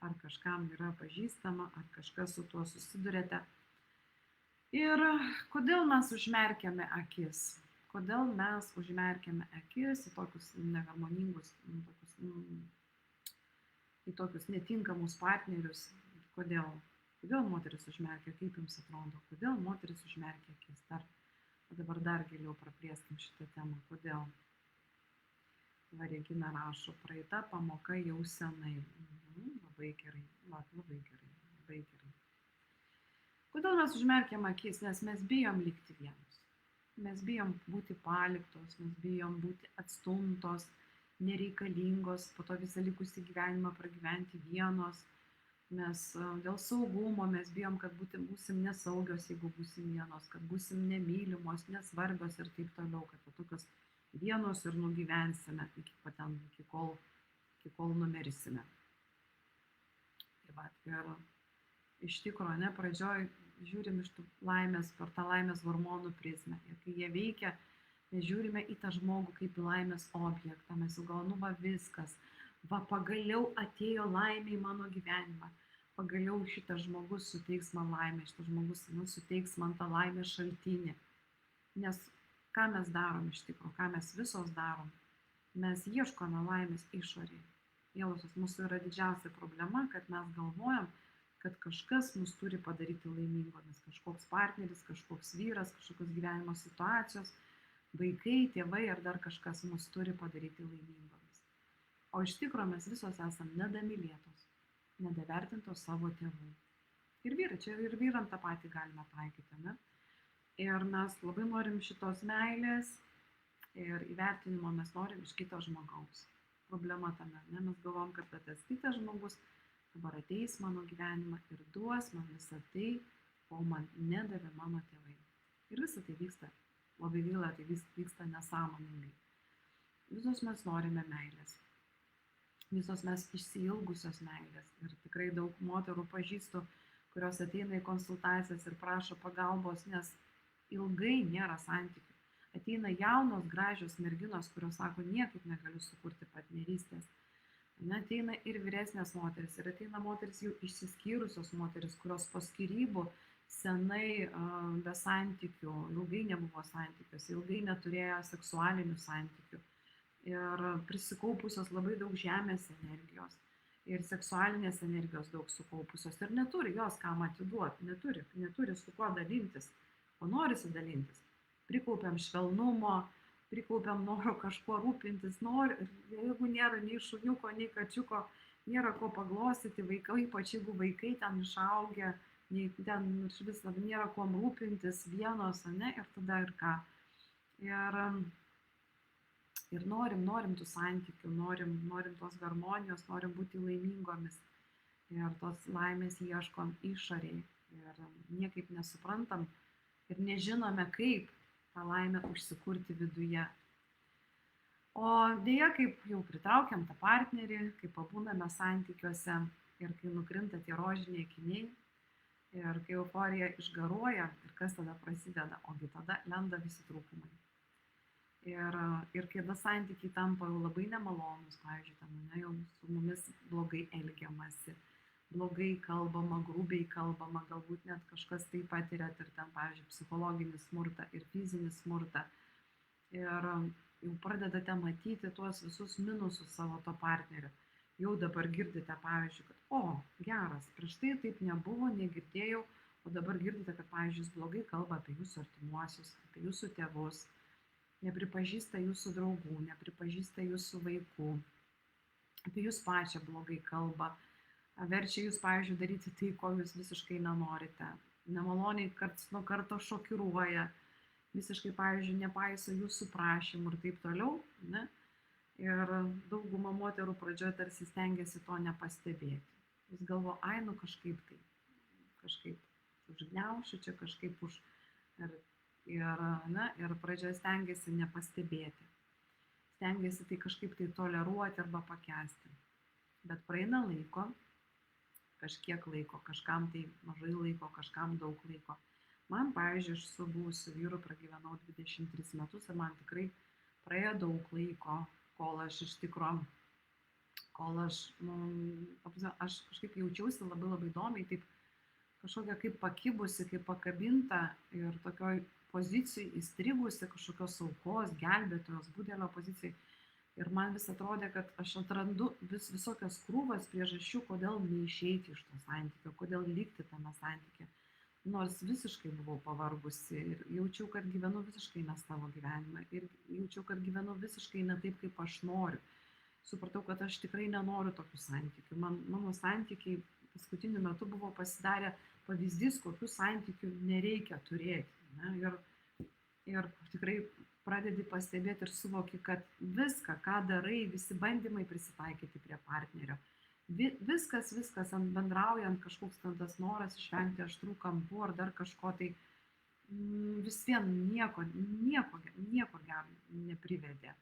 ar kažkam yra pažįstama, ar kažkas su tuo susidurėte. Ir kodėl mes užmerkiame akis? Kodėl mes užmerkiame akis į tokius neharmoningus, į tokius netinkamus partnerius? Kodėl moteris užmerkia? Kaip jums atrodo? Kodėl moteris užmerkia akis? Dabar dar giliau praplėskim šitą temą. Kodėl? Regina rašo, praeita pamoka jau senai. Labai gerai. Kodėl mes užmerkiam akis? Nes mes bijom likti vienus. Mes bijom būti paliktos, mes bijom būti atstumtos, nereikalingos, po to visą likusį gyvenimą pragyventi vienos. Mes dėl saugumo, mes bijom, kad būsim nesaugios, jeigu būsim vienos, kad būsim nemylimos, nesvarbios ir taip toliau, kad tokios vienos ir nugyvensime iki kol numirsime. Ir iš tikrųjų, pradžioj žiūrim iš tų laimės, per tą laimės hormonų prizmę. Ir kai jie veikia, mes žiūrime į tą žmogų kaip į laimės objektą. Mes jau galvojame, viskas. Pagaliau atėjo laimė į mano gyvenimą. Pagaliau šitas žmogus suteiks man laimę, šitas žmogus suteiks man tą laimės šaltinį. Nes ką mes darom iš tikrųjų, ką mes visos darom? Mes ieškome laimės išorėje. Mielosios, mūsų yra didžiausia problema, kad mes galvojam, kad kažkas mus turi padaryti laimingomis. Kažkoks partneris, kažkoks vyras, kažkokios gyvenimo situacijos, vaikai, tėvai ar dar kažkas mus turi padaryti laimingomis. O iš tikrųjų mes visos esam nedamylėtos, nedavertintos savo tėvų. Ir vyrai, čia ir vyram tą patį galime taikyti, ne? Ir mes labai norim šitos meilės ir įvertinimo mes norim iš kito žmogaus. Problema tame, ne? Mes galvom, kad tas kitas žmogus dabar ateis mano gyvenimą ir duos man visą tai, ko man nedavė mano tėvai. Ir visa tai vyksta, labai gaila, tai vyksta nesąmoningai. Visos mes norime meilės. Visos mes išsiilgusios meilės. Ir tikrai daug moterų pažįstu, kurios ateina į konsultacijas ir prašo pagalbos, nes ilgai nėra santykių. Ateina jaunos, gražios merginos, kurios sako, niekaip negaliu sukurti partnerystės. Ateina ir vyresnės moteris, ir ateina moteris jau išsiskyrusios moteris, kurios po skyrybų senai be santykių, ilgai nebuvo santykiuose, ilgai neturėjo seksualinių santykių ir prisikaupusios labai daug žemės energijos ir seksualinės energijos daug sukaupusios ir neturi jos kam atiduoti, neturi su kuo dalintis, o norisi dalintis. Prikaupiam švelnumo, prikaupiam noro kažkuo rūpintis, jeigu nėra nei šuniuko, nei kačiuko, nėra ko paglostyti, vaikai, ypač jeigu vaikai ten išaugę, nei ten iš viso nėra kuo rūpintis vienos, ne, ir tada ir ką. Ir norim tų santykių, norim tos harmonijos, norim būti laimingomis. Ir tos laimės ieškom išorėje. Ir niekaip nesuprantam ir nežinome, kaip tą laimę užsikurti viduje. O dėja, kaip jau pritraukiam tą partnerį, kai pabūname santykiuose ir kai nukrinta tie rožiniai akiniai, ir kai euforija išgaruoja, ir kas tada prasideda, ogi tada lenda visi trūkumai. Ir kai tada santykiai tampa jau labai nemalonus, pavyzdžiui, ten jau su mumis blogai elgiamasi, blogai kalbama, grubiai kalbama, galbūt net kažkas tai patiriat ir ten, pavyzdžiui, psichologinį smurtą ir fizinį smurtą. Ir jau pradedate matyti tuos visus minusus savo to partnerio. Jau dabar girdite, pavyzdžiui, kad geras, prieš tai taip nebuvo, negirdėjau, o dabar girdite, kad, pavyzdžiui, jis blogai kalba apie jūsų artimuosius, apie jūsų tėvus, nepripažįsta jūsų draugų, nepripažįsta jūsų vaikų, apie jūs pačią blogai kalba, verčia jūs, pavyzdžiui, daryti tai, ko jūs visiškai nenorite, nemaloniai karts nuo karto šokiruoja, visiškai, pavyzdžiui, nepaiso jūsų prašymų ir taip toliau, ne? Ir dauguma moterų pradžioje tarsi stengiasi to nepastebėti. Jūs galvo, kažkaip užgniaušiu čia, kažkaip ir pradžioje stengiasi nepastebėti. Stengiasi tai kažkaip tai toleruoti arba pakęsti. Bet praeina laiko, kažkiek laiko, kažkam tai mažai laiko, kažkam daug laiko. Man, pavyzdžiui, aš su buvusiu vyru pragyvenau 23 metus ir man tikrai praėjo daug laiko, kol aš kažkaip jaučiausi labai įdomiai, taip kažkokia kaip pakibusi, kaip pakabinta ir tokioj pozicijai įstrigusi, kažkokios aukos, gelbėtojos, budelio pozicijai. Ir man vis atrodė, kad aš atrandu visokias krūvas priežasčių, kodėl neišeiti iš to santykio, kodėl likti tame santykė. Nors visiškai buvau pavargusi ir jaučiau, kad gyvenu visiškai ne savo gyvenimą ir jaučiau, kad gyvenu visiškai ne taip, kaip aš noriu. Supratau, kad aš tikrai nenoriu tokių santykių. Mano santykiai paskutiniu metu buvo pasidarę pavyzdys, kokių santykių nereikia turėti. Ne? Ir tikrai pradedi pastebėti ir suvoki, kad viską, ką darai, visi bandymai prisitaikyti prie partnerio, viskas bendraujant, kažkoks ten tas noras išvengti aštrų kampų ar dar kažko, tai vis vien nieko gero neprivedė.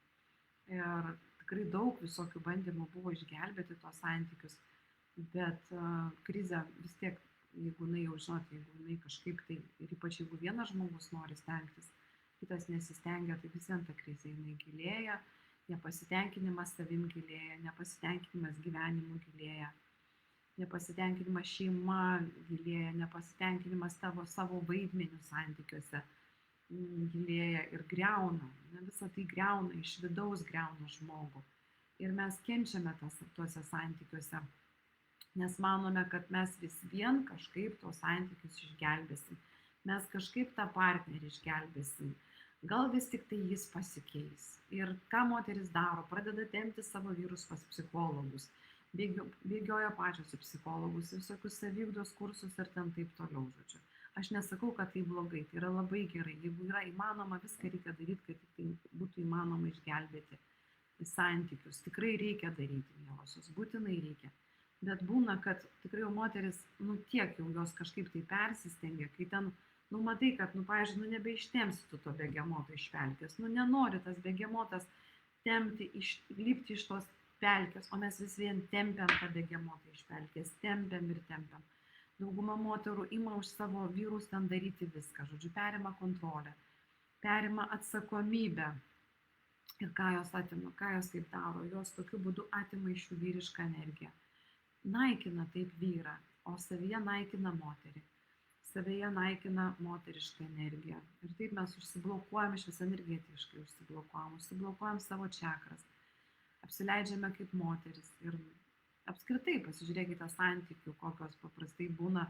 Ir tikrai daug visokių bandymų buvo išgelbėti tos santykius, bet krizė vis tiek, jeigu jinai kažkaip tai, ir ypač jeigu vienas žmogus nori stengtis, kitas nesistengia, tai vis vien ta krizė jinai gilėja, nepasitenkinimas savim gilėja, nepasitenkinimas gyvenimu gilėja, nepasitenkinimas šeima gilėja, nepasitenkinimas savo vaidmenių santykiuose gilėja ir greuna. Visą tai greuna, iš vidaus greuna žmogų. Ir mes kenčiame tuose santykiuose, nes manome, kad mes vis vien kažkaip tos santykius išgelbėsim. Mes kažkaip tą partnerį išgelbėsim. Gal vis tik tai jis pasikeis. Ir ką moteris daro? Pradeda tempti savo vyrus pas psichologus. Bėgioja pačios į psichologus, visokius saviugdos kursus ir ten taip toliau, žodžiu. Aš nesakau, kad tai blogai, tai yra labai gerai. Jeigu yra įmanoma, viską reikia daryti, kad tai būtų įmanoma išgelbėti į santykius. Tikrai reikia daryti, mielosios, būtinai reikia. Bet būna, kad tikrai jau moteris, tiek jau jos kažkaip tai persistengia, kai ten Matai, kad, pavyzdžiui, nebeištemsi tu to begemoto iš pelkės, nenori tas begemotas lipti iš tos pelkės, o mes vis vien tempiam tą begemotą iš pelkės, tempiam ir tempiam. Dauguma moterų ima už savo vyrus ten daryti viską, žodžiu, perima kontrolę, perima atsakomybę. Ir ką jos atima, ką jos taip daro, jos tokiu būdu atima iš jų vyrišką energiją. Naikina taip vyrą, o savyje naikina moterį. Savyje naikina moterišką energiją. Ir taip mes užsiblokuojam, iš vis energetiškai užsiblokuojam savo čakras. Apsileidžiame kaip moteris. Ir apskritai pasižiūrėkite santykių, kokios paprastai būna,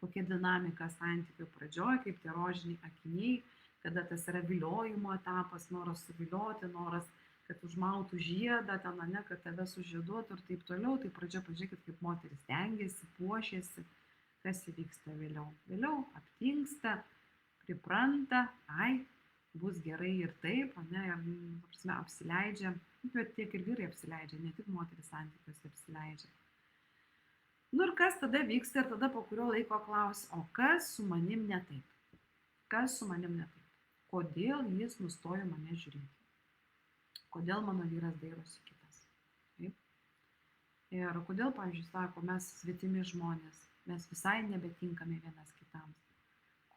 kokia dinamika santykių pradžioje, kaip tie rožiniai akiniai, kada tas yra viliojimo etapas, noras suvilioti, noras, kad užmautų žiedą, kad tave sužieduotų ir taip toliau. Tai pradžia, pažiūrėkit, kaip moteris stengiasi, puošiasi, kas įvyksta vėliau. Vėliau aptingsta, pripranta, bus gerai ir taip, ir apsileidžia, bet tiek ir vyrai apsileidžia, ne tik moteris santykiuose apsileidžia. Ir kas tada vyksta ir tada po kurio laiko klausia, o kas su manim ne taip? Kas su manim ne taip? Kodėl jis nustojo mane žiūrėti? Kodėl mano vyras dairosi kitas? Taip? Ir kodėl, pavyzdžiui, sako, mes svetimi žmonės, mes visai nebetinkame vienas kitams.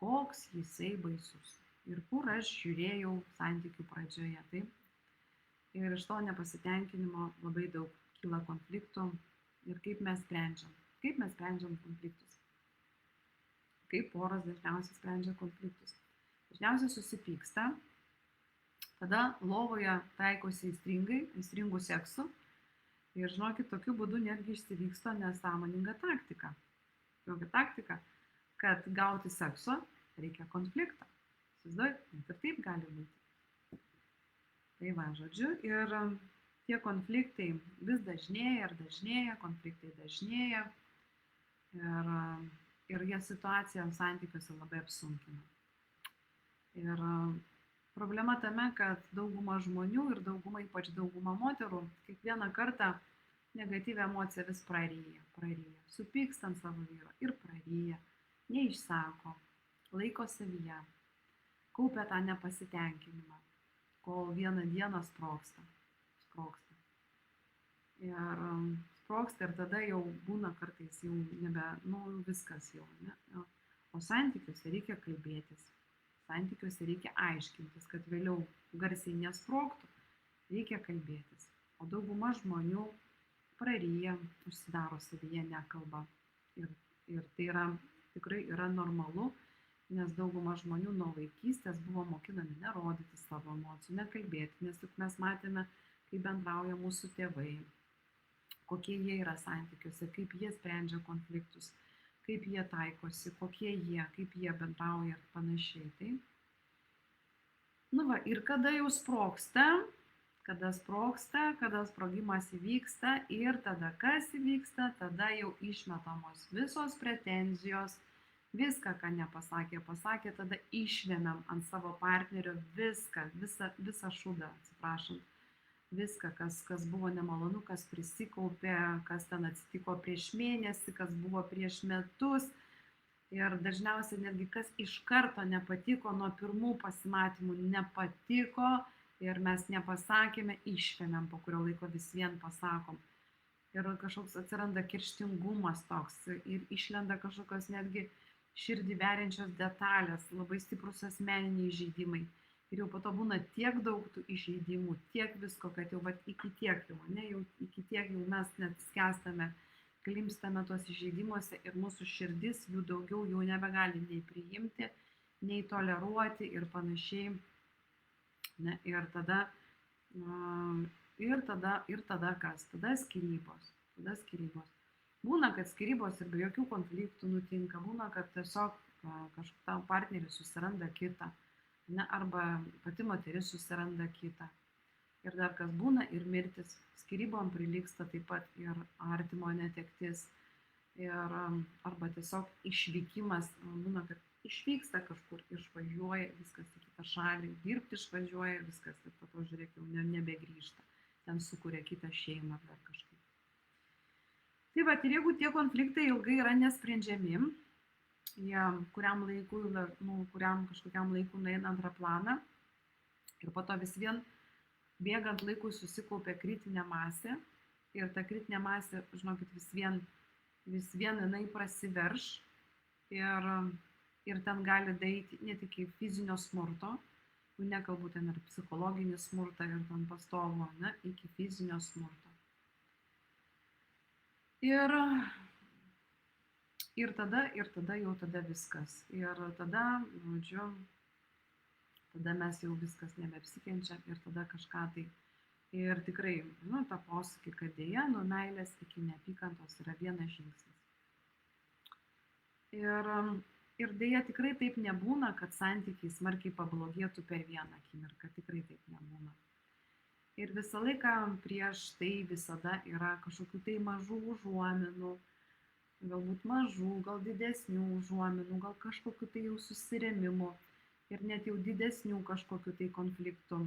Koks jisai baisus. Ir kur aš žiūrėjau santykių pradžioje, taip? Ir iš to nepasitenkinimo labai daug kyla konfliktų. Ir kaip mes sprendžiam? Kaip mes sprendžiam konfliktus? Kaip poros dažniausiai sprendžia konfliktus? Dažniausiai susipyksta, tada lovoje taikosi įstringų seksu ir, žinokit, tokiu būdu netgi išsivyksta nesąmoninga taktika. Tokia taktika, kad gauti sekso reikia konfliktą. Įsivaizduojat, net ir taip gali būti. Tai va, žodžiu, ir tie konfliktai vis dažnėja ir dažnėja, konfliktai dažnėja ir jie situaciją santykiuose labai apsunkina. Ir problema tame, kad dauguma žmonių ir dauguma, ypač dauguma moterų, kiekvieną kartą negatyvią emociją vis praryja. Supyksta ant savo vyro ir praryja, neišsako, laiko savyje, kaupia tą nepasitenkinimą, kol vieną dieną sprogsta. Ir sprogsta ir tada jau būna kartais jau viskas jau. Ne? O santykiuose reikia kalbėtis. Santykiuose reikia aiškintis, kad vėliau garsiai nesprogtų, reikia kalbėtis. O dauguma žmonių praryja, užsidaro savyje, nekalba. Ir tai tikrai yra normalu, nes dauguma žmonių nuo vaikystės buvo mokinami nerodyti savo emocijų, nekalbėti, nes juk mes matėme, kaip bendrauja mūsų tėvai, kokie jie yra santykiuose, kaip jie sprendžia konfliktus, kaip jie taikosi, kaip jie bendrauja ir panašiai. Tai. Ir kada jau sprogsta, kada sprogimas įvyksta ir tada kas įvyksta, tada jau išmetamos visos pretenzijos, viską, ką nepasakė, tada išvemiam ant savo partnerio visą šūdą, atsiprašant. Viską, kas buvo nemalonu, kas prisikaupė, kas ten atsitiko prieš mėnesį, kas buvo prieš metus. Ir dažniausiai netgi kas iš karto nepatiko, nuo pirmų pasimatymų nepatiko ir mes nepasakėme, išvemiam, po kurio laiko vis vien pasakom. Ir kažkoks atsiranda kerštingumas toks ir išlenda kažkokios netgi širdį veriančios detalės, labai stiprus asmeniniai įžeidimai. Ir jau po to būna tiek daug tų įžeidimų, tiek visko, kad jau iki tiek jau mes net skęstame, klimpstame tuos įžeidimuose ir mūsų širdis jų daugiau jau nebegali nei priimti, nei toleruoti ir panašiai. Ne, ir tada kas? Tada skyrybos. Būna, kad skyrybos ir be jokių konfliktų nutinka, būna, kad tiesiog kažkoks partneris susiranda kitą. Arba pati moteris susiranda kitą. Ir dar kas būna, ir mirtis. Skyrybom prilygsta taip pat ir artimo netektis. Arba tiesiog išvykimas. Būna, kad išvyksta kažkur, išvažiuoja, viskas į kitą šalį, dirbti išvažiuoja, viskas, ir po to, žiūrėk, jau nebegrįžta. Ten sukuria kitą šeimą ar kažkaip. Tai va, ir jeigu tie konfliktai ilgai yra nesprendžiami, jie kuriam laikui, kuriam kažkokiam laikui nueina antrą planą ir po to vis vien bėgant laikui susikaupia kritinė masė ir ta kritinė masė, žinokit, vis vien jinai prasiverš ir, ir ten gali daryti net iki fizinio smurto, jau nekalbu ten ir psichologinį smurtą ir ten pastovų, ne, iki fizinio smurto. Ir tada jau tada viskas. Ir tada, žodžiu, tada mes jau viskas nebeapsikenčiam ir tada kažką tai. Ir tikrai, tą posakį, kad dėja, nuo meilės iki neapykantos yra vienas žingsnis. Ir dėja tikrai taip nebūna, kad santykiai smarkiai pablogėtų per vieną akimirką, tikrai taip nebūna. Ir visą laiką prieš tai visada yra kažkokių tai mažų užuominų, galbūt mažų, gal didesnių užuominų, gal kažkokių tai jau susirėmimų ir net jau didesnių kažkokių tai konfliktų.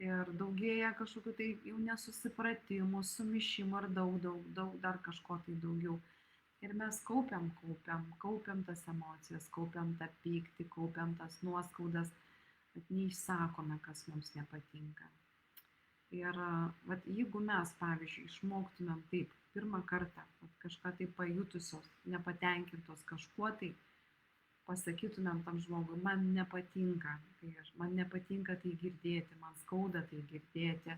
Ir daugėja kažkokių tai jau nesusipratimų, sumišimų ar daug dar kažko tai daugiau. Ir mes kaupiam tas emocijas, kaupiam tą pyktį, kaupiam tas nuoskaudas, bet neišsakome, kas mums nepatinka. Ir jeigu mes, pavyzdžiui, išmoktumėm taip, pirmą kartą, kažką tai pajutusios, nepatenkintos kažkuo tai, pasakytumėm tam žmogui, man nepatinka tai girdėti, man skauda tai girdėti,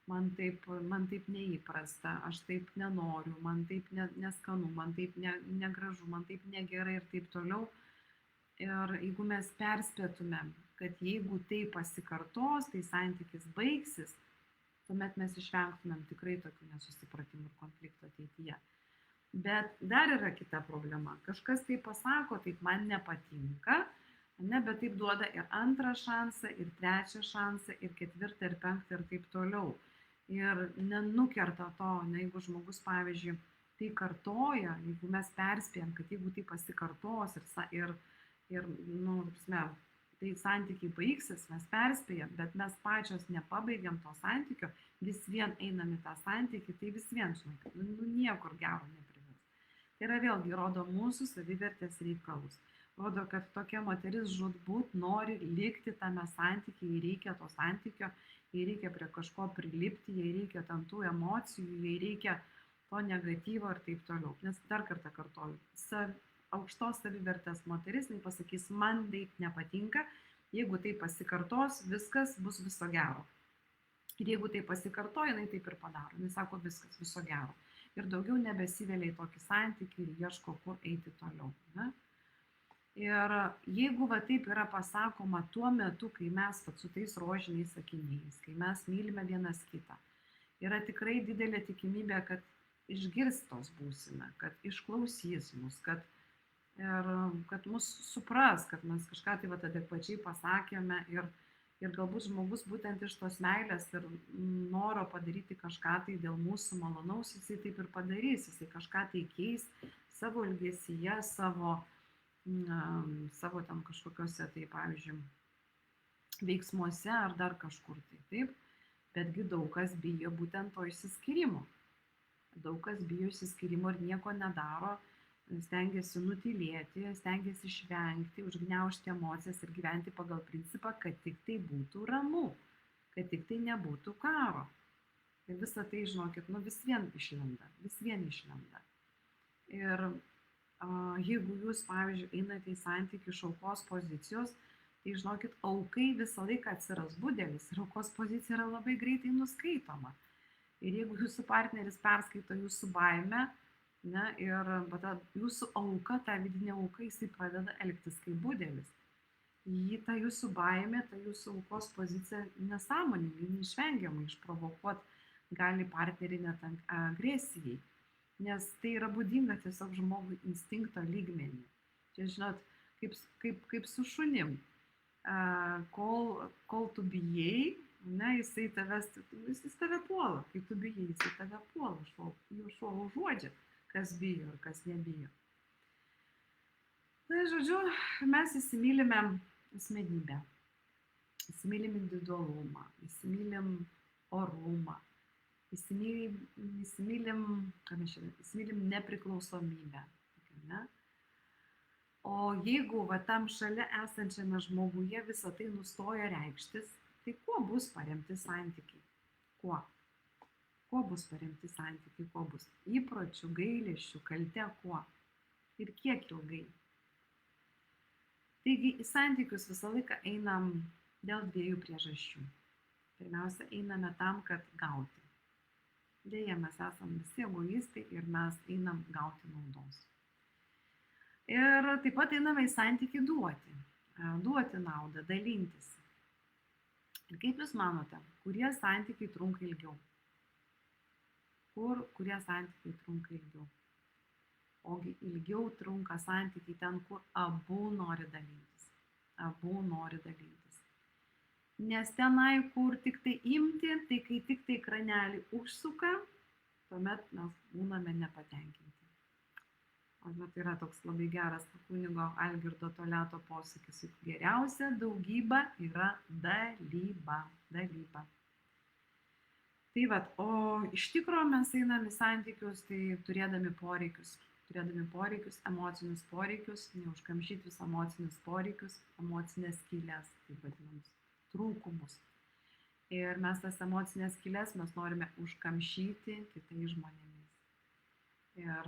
man taip neįprasta, aš taip nenoriu, man taip neskanu, man taip negražu, man taip negerai ir taip toliau. Ir jeigu mes perspėtumėm, kad jeigu tai pasikartos, tai santykis baigsis, tuomet mes išvengtumėm tikrai tokių nesusipratimų ir konfliktų ateityje. Bet dar yra kita problema. Kažkas tai pasako, taip man nepatinka, bet taip duoda ir antrą šansą, ir trečią šansą, ir ketvirtą, ir penktą, ir taip toliau. Ir nenukerta to, jeigu žmogus, pavyzdžiui, tai kartoja, jeigu mes perspėjam, kad jeigu tai pasikartos ir tai santykiai baigsis, mes perspėjam, bet mes pačios nepabaigiam to santykio, vis vien einam į tą santykį, tai vis vien, žinokit, niekur gero neprives. Tai yra vėlgi rodo mūsų savivertės reikalus. Rodo, kad tokia moteris žūtbūt nori likti tame santykiai, jai reikia to santykio, jai reikia prie kažko prilipti, jai reikia tam tų emocijų, jai reikia to negatyvo ir taip toliau. Nes dar kartą kartoju, aukštos savivertės moteris, jinai pasakys, man taip nepatinka, jeigu tai pasikartos, viskas bus viso gero. Ir jeigu tai pasikartoja, jinai taip ir padaro. Jinai sako, viskas viso gero. Ir daugiau nebesivelia į tokį santykį ir ieško, kur eiti toliau. Ne? Ir jeigu taip yra pasakoma tuo metu, kai mes su tais rožiniais sakiniais, kai mes mylime vienas kitą, yra tikrai didelė tikimybė, kad išgirstos būsime, kad išklausys mus, kad mus supras, kad mes kažką tai adekvačiai pasakėme ir galbūt žmogus būtent iš tos meilės ir noro padaryti kažką tai dėl mūsų malonaus, jisai taip ir padarys, jisai kažką tai keis savo elgesyje, savo tam kažkokiuose, tai pavyzdžiui, veiksmuose ar dar kažkur tai, taip, betgi daug kas bijo būtent to išsiskyrimo. Daug kas bijo išsiskyrimo ir nieko nedaro, stengiasi nutylėti, stengiasi išvengti, užgniaužti emocijas ir gyventi pagal principą, kad tik tai būtų ramu, kad tik tai nebūtų karo. Ir visą tai, žinokit, vis vien išlenda. Ir jeigu jūs, pavyzdžiui, einate į santykių iš aukos pozicijos, tai žinokit, aukai visą laiką atsiras budelis ir aukos pozicija yra labai greitai nuskaitoma. Ir jeigu jūsų partneris perskaito jūsų baimę, ir jūsų auka, ta vidinė auka, jisai pradeda elgtis kaip budelis. Jį ta jūsų baimė, ta jūsų aukos pozicija nesąmoningai, neišvengiamai išprovokuoti gali partnerį net agresijai. Nes tai yra būdinga tiesiog žmogui instinkto lygmenį. Čia, žinot, kaip su šunim. Kol tu bijai, jisai tave puola. Kai tu bijai, jisai tave puola. Šuo užuodžia, kas bijo ir kas nebijo. Tai, žodžiu, mes įsimylime asmenybę, įsimylim individualumą, įsimylim orumą, įsimylim nepriklausomybę. Ne? O jeigu va tam šalia esančiame žmoguje visą tai nustoja reikštis, tai kuo bus paremti santykiai? Kuo? Kuo bus paremti santykiai? Kuo bus? Įpročių, gailesčių, kalte, kuo? Ir kiek ilgai? Taigi į santykius visą laiką einam dėl dviejų priežasčių. Pirmiausia, einame tam, kad gauti. Deja, mes esame visi egoistai ir mes einam gauti naudos. Ir taip pat einame į santykį duoti naudą, dalintis. Ir kaip Jūs manote, kurie santykiai trunka ilgiau? Kurie santykiai trunka ilgiau? Ogi ilgiau trunka santykiai ten, kur abu nori dalintis. Abu nori dalintis. Nes tenai, kur tik tai imti, tai kai tik tai kranelį užsuka, tuomet mes būname nepatenkinti. Tai yra toks labai geras kunigo Algirdo Toliato posakis, juk geriausia daugyba yra dalyba. Tai vat, o iš tikrųjų mes einame į santykius, tai turėdami poreikius, emocinius poreikius, neužkamšytus emocinius poreikius, emocinės skylės, taip vadinamus, trūkumus. Ir mes tas emocinės skylės mes norime užkamšyti kitais žmonėmis. Ir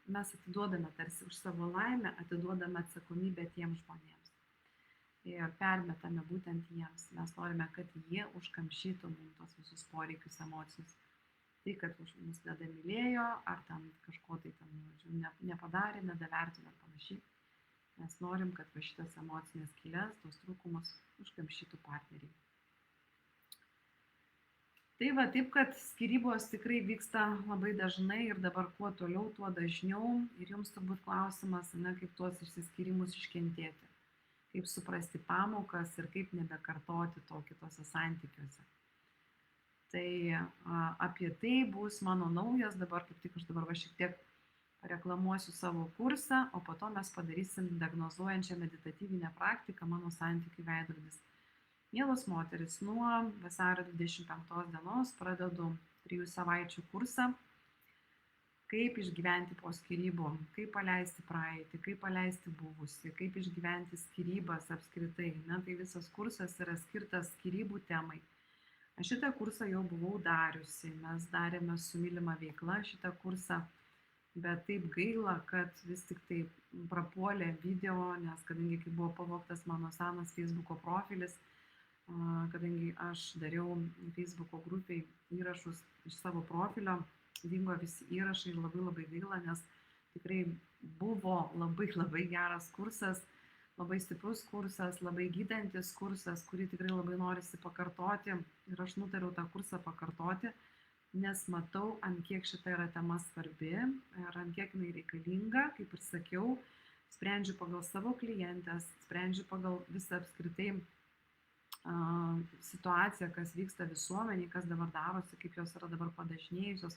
mes atiduodame tarsi už savo laimę, atiduodame atsakomybę tiems žmonėms. Ir permetame būtent jiems. Mes norime, kad jie užkamšytų mums tos visus poreikius emocinius. Tai, kad mus nedamylėjo, ar ten kažko tai ten nepadarė, nedavertino ar panašiai. Mes norim, kad va šitas emocinės skylės, tos trūkumus užkamšytų partneriai. Tai va, taip, kad skyrybos tikrai vyksta labai dažnai ir dabar kuo toliau, tuo dažniau. Ir jums turbūt klausimas, kaip tuos išsiskyrimus iškentėti, kaip suprasti pamokas ir kaip nebekartoti to kitose santykiuose. Tai apie tai bus mano naujas, dabar kaip tik aš dabar va šiek tiek reklamuosiu savo kursą, o po to mes padarysim diagnozuojančią meditatyvinę praktiką mano santykių veidrodis. Mielos moteris, nuo vasario 25 dienos pradedu 3 savaičių kursą, kaip išgyventi po skyrybų, kaip paleisti praeitį, kaip paleisti buvusį, kaip išgyventi skyrybas apskritai. Tai visas kursas yra skirtas skyrybų temai. Aš šitą kursą jau buvau dariusi, mes darėme su mylima veikla šitą kursą, bet taip gaila, kad vis tik tai prapuolė video, nes kadangi kai buvo pavogtas mano senas Facebook'o profilis, kadangi aš dariau Facebook'o grupiai įrašus iš savo profilio, dingo visi įrašai ir labai gaila, nes tikrai buvo labai geras kursas, labai stiprus kursas, labai gydantis kursas, kurį tikrai labai norisi pakartoti ir aš nutariau tą kursą pakartoti, nes matau, ant kiek šita yra tema svarbi ir ant kiek jinai reikalinga, kaip ir sakiau, sprendžiu pagal savo klientės, sprendžiu pagal visą apskritai situacija, kas vyksta visuomeniai, kas dabar darosi, kaip jos yra dabar padažnėjusios,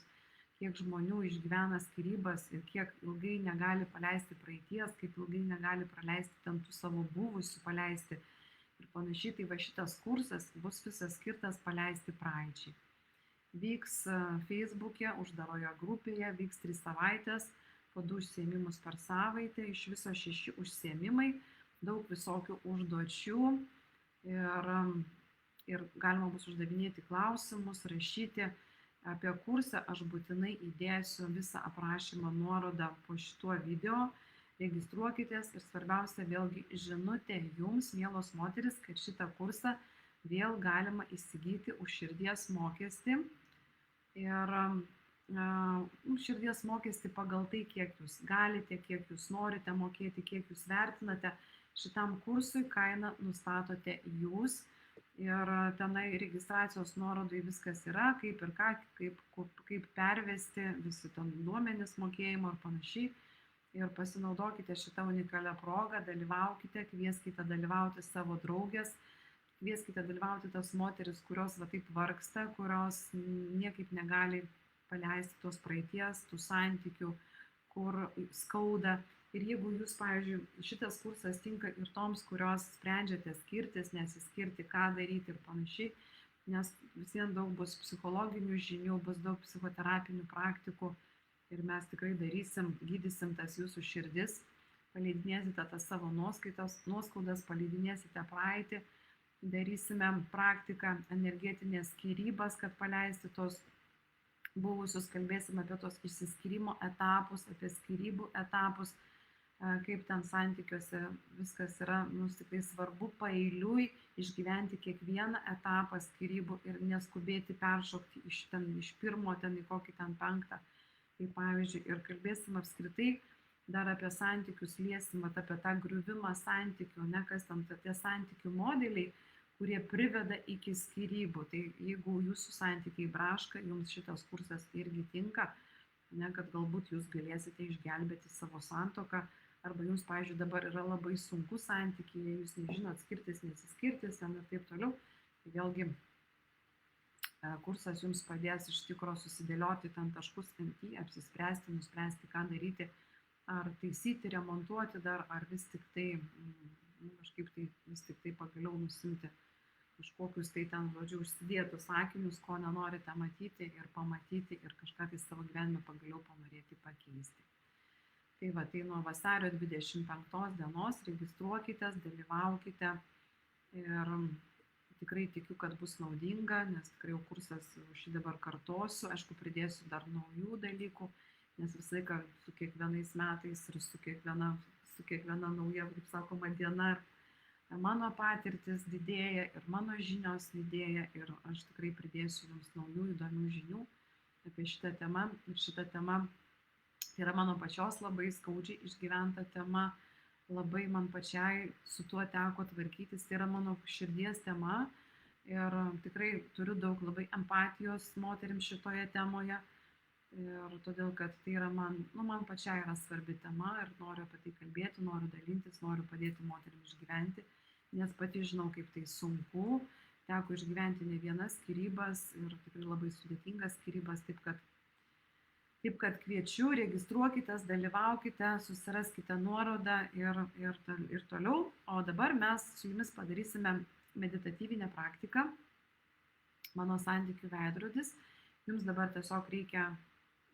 kiek žmonių išgyvena skyrybas ir kiek ilgai negali paleisti praeities, kaip ilgai negali praleisti ten tų savo buvusių paleisti ir panašiai. Tai va šitas kursas bus visas skirtas paleisti praeičiai. Vyks Facebook'e, uždaroje grupėje, vyks 3 savaitės, po 2 užsiėmimus per savaitę, iš viso 6 užsiėmimai, daug visokių užduočių. Ir galima bus uždavinėti klausimus, rašyti apie kursą. Aš būtinai įdėsiu visą aprašymą nuorodą po šituo video. Registruokitės ir svarbiausia vėlgi žinutė jums, mielos moteris, kad šitą kursą vėl galima įsigyti už širdies mokestį. Ir širdies mokestį pagal tai, kiek jūs galite, kiek jūs norite mokėti, kiek jūs vertinate. Šitam kursui kainą nustatote jūs ir tenai registracijos nuorodai viskas yra, kaip ir ką, kaip pervesti, visi ten duomenys mokėjimo ir panašiai. Ir pasinaudokite šitą unikalią progą, dalyvaukite, kvieskite dalyvauti savo draugės, kvieskite dalyvauti tas moteris, kurios va taip vargsta, kurios niekaip negali paleisti tos praeities, tų santykių, kur skauda. Ir jeigu jūs, pavyzdžiui, šitas kursas tinka ir toms, kurios sprendžiate skirtis, nesiskirti, ką daryti ir panašiai, nes visiems daug bus psichologinių žinių, bus daug psichoterapinių praktikų ir mes tikrai gydysim tas jūsų širdis, paleidinėsite tas savo nuoskaudas, paleidinėsite praeitį, darysime praktiką energetinės skyrybas, kad paleisti tos buvusius, kalbėsime apie tos išsiskyrimo etapus, apie skyrybų etapus, kaip ten santykiuose viskas yra, mums tikrai svarbu paeiliui išgyventi kiekvieną etapą skyrybų ir neskubėti peršokti iš pirmo ten į kokį ten penktą. Tai pavyzdžiui, ir kalbėsim apskritai dar apie santykius, liesim apie tą griuvimą santykių, ne kas tam tie santykių modeliai, kurie priveda iki skyrybų. Tai jeigu jūsų santykiai braška, jums šitas kursas irgi tinka, ne, kad galbūt jūs galėsite išgelbėti savo santuoką, arba jums, pavyzdžiui, dabar yra labai sunku santykiai, jūs nežinot skirtis, nesiskirtis ir taip toliau. Tai vėlgi kursas jums padės iš tikro susidėlioti ten taškus ant į, apsispręsti, nuspręsti, ką daryti, ar taisyti, remontuoti dar, ar vis tik tai, kažkaip tai vis tik tai pagaliau nusimti kažkokius tai ten, žodžiu, užsidėtus sakinius, ko nenorite matyti ir pamatyti ir kažką tai savo gyvenime pagaliau panorėti pakeisti. Tai va, tai nuo vasario 25 dienos registruokitės, dalyvaukite ir tikrai tikiu, kad bus naudinga, nes tikrai jau kursas šį dabar kartosiu, aišku, pridėsiu dar naujų dalykų, nes visą laiką su kiekvienais metais ir su kiekviena nauja, kaip sakoma, diena mano patirtis didėja ir mano žinios didėja ir aš tikrai pridėsiu jums naujų įdomių žinių apie šitą temą. Ir šitą temą tai yra mano pačios labai skaudžiai išgyventa tema, labai man pačiai su tuo teko tvarkytis, tai yra mano širdies tema ir tikrai turiu daug labai empatijos moterims šitoje temoje ir todėl, kad tai yra man pačiai yra svarbi tema ir noriu apie tai kalbėti, noriu dalintis, noriu padėti moterims išgyventi, nes pati žinau, kaip tai sunku, teko išgyventi ne vienas skyrybas ir tikrai labai sudėtingas skyrybas, Taip kad kviečiu, registruokitės, dalyvaukite, susiraskite nuorodą ir toliau. O dabar mes su jumis padarysime meditatyvinę praktiką, mano santykių veidrodis. Jums dabar tiesiog reikia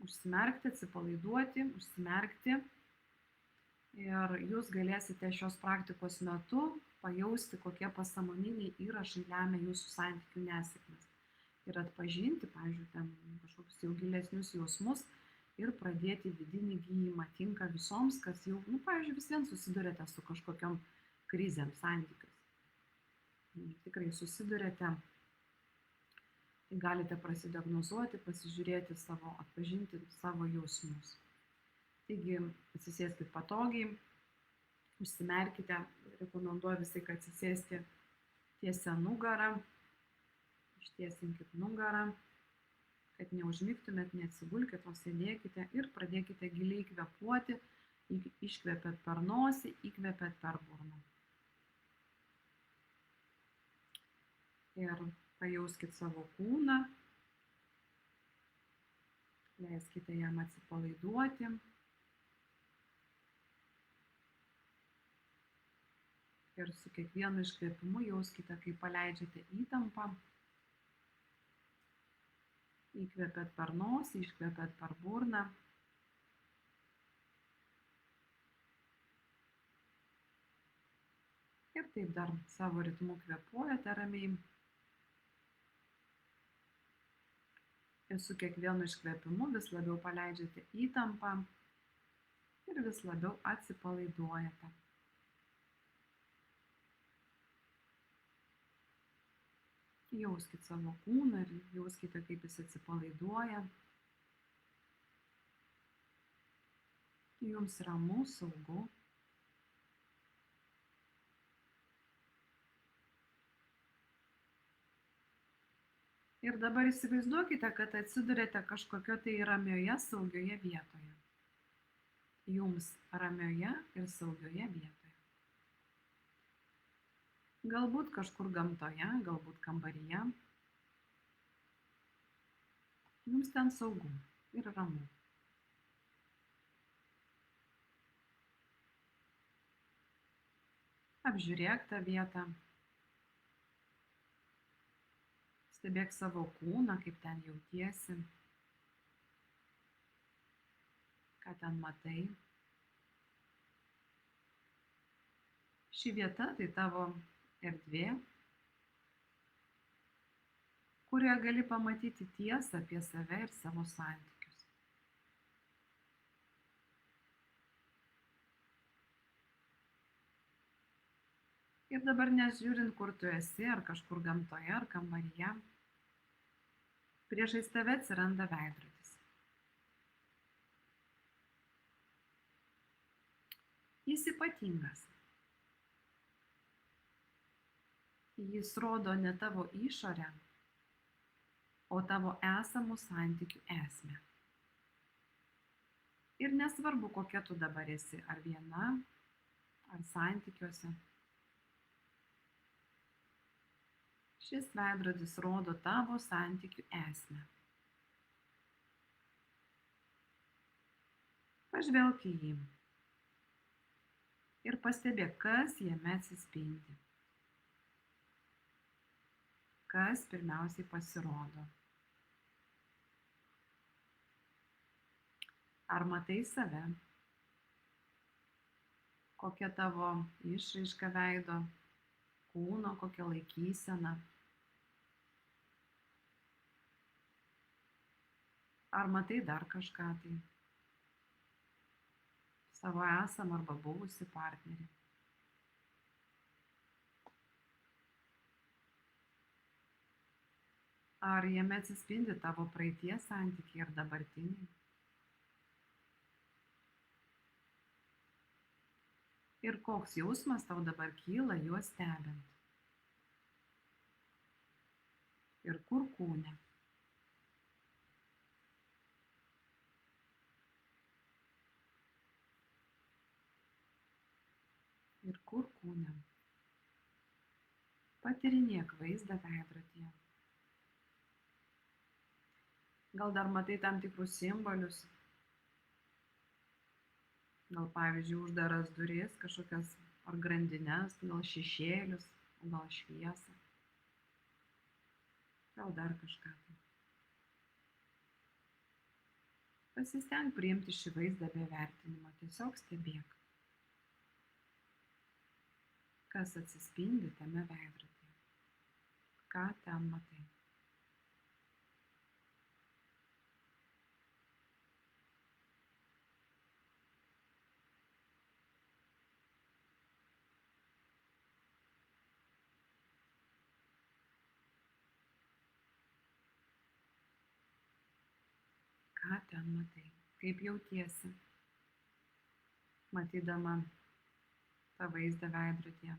užsimerkti, atsipalaiduoti, užsimerkti. Ir jūs galėsite šios praktikos metu pajausti, kokie pasąmoniniai įrašai lemia jūsų santykių nesėkmes. Ir atpažinti, pavyzdžiui, ten kažkokius jau gilesnius jausmus ir pradėti vidinį gijimą. Tinka visoms, kas jau, pavyzdžiui, vis vien susidurėte su kažkokiom krizėm santykiais. Tikrai susidurėte, tai galite prasidiagnozuoti, pasižiūrėti atpažinti savo jausmus. Taigi, atsisėskit patogiai, užsimerkite, rekomenduoju visai, kad atsisėsti tiesia nugarą. Ištiesinkit nugarą, kad neužmigtumėt, neatsigulkit, o sėdėkite ir pradėkite giliai kvėpuoti. Iškvėpėt per nosį, įkvėpėt per burną. Ir pajauskit savo kūną, leiskite jam atsipalaiduoti. Ir su kiekvienu iškvėpimu jauskite, kaip paleidžiate įtampą. Įkvėpėt per nosį, iškvėpėt per burną. Ir taip dar savo ritmu kvėpuojate ramiai. Ir su kiekvienu iškvėpimu vis labiau paleidžiate įtampą ir vis labiau atsipalaiduojate. Jauskit savo kūną ir jauskite, kaip jis atsipalaiduoja. Jums ramu, saugu. Ir dabar įsivaizduokite, kad atsidurėte kažkokio tai ramioje, saugioje vietoje. Jums ramioje ir saugioje vietoje. Galbūt kažkur gamtoje, galbūt kambaryje. Jums ten saugu ir ramu. Apžiūrėk tą vietą. Stebėk savo kūną, kaip ten jautiesi. Ką ten matai. Ši vieta tai tavo erdvė, kurioje gali pamatyti tiesą apie save ir savo santykius. Ir dabar nežiūrint, kur tu esi, ar kažkur gamtoje, ar kambaryje, priešais tave atsiranda veidrodis. Jis ypatingas. Jis rodo ne tavo išorę, o tavo esamų santykių esmę. Ir nesvarbu, kokia tu dabar esi, ar viena, ar santykiuose. Šis veidrodis rodo tavo santykių esmę. Pažvelk į jį ir pastebėk, kas jame atsispindi. Kas pirmiausiai pasirodo. Ar matai save? Kokia tavo išraiška veido, kūno, kokia laikysena? Ar matai dar kažką tai? Savo esamą arba buvusį partnerį? Ar jame atsispindi tavo praeities santykiai ir dabartiniai? Ir koks jausmas tau dabar kyla juos stebint? Ir kur kūne? Ir kur kūne? Patyrinėk vaizdą veidrodyje. Gal dar matai tam tikrus simbolius? Gal pavyzdžiui uždaras duris, kažkokias ar grandines, gal šešėlius, gal šviesą. Gal dar kažką tai. Pasistenk priimti šį vaizdą be vertinimo, tiesiog stebėk. Kas atsispindi tame veidrodyje? Ką ten matai? Ką ten matai? Kaip jautiesi, matydama tą vaizdą veidrodyje?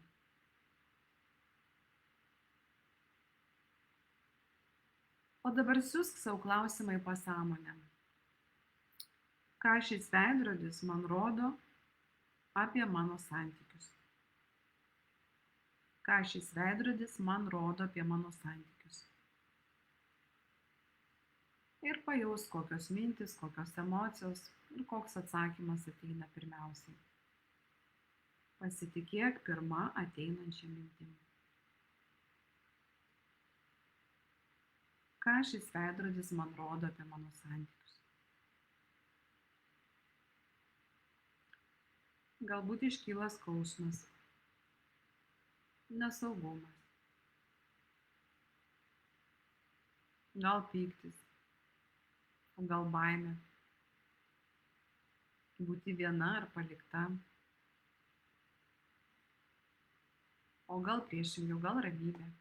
O dabar siųsk savo klausimą į pasąmonę. Ką šis veidrodis man rodo apie mano santykius? Ką šis veidrodis man rodo apie mano santykius? Ir pajaus, kokios mintis, kokios emocijos ir koks atsakymas ateina pirmiausiai. Pasitikėk pirmą ateinančią mintim. Ką šis veidrodis man rodo apie mano santykius? Galbūt iškyla skausmas, nesaugumas, gal pyktis, gal baimė, būti viena ar palikta, o gal priešingiau, gal ramybė,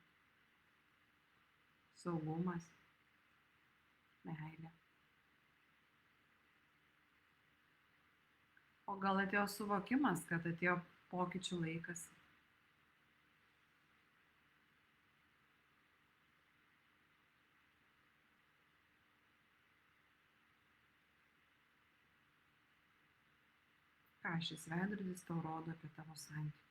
saugumas, meilė. O gal atėjo suvokimas, kad atėjo pokyčių laikas. Ką šis veidrodis tau rodo apie tavo santykius?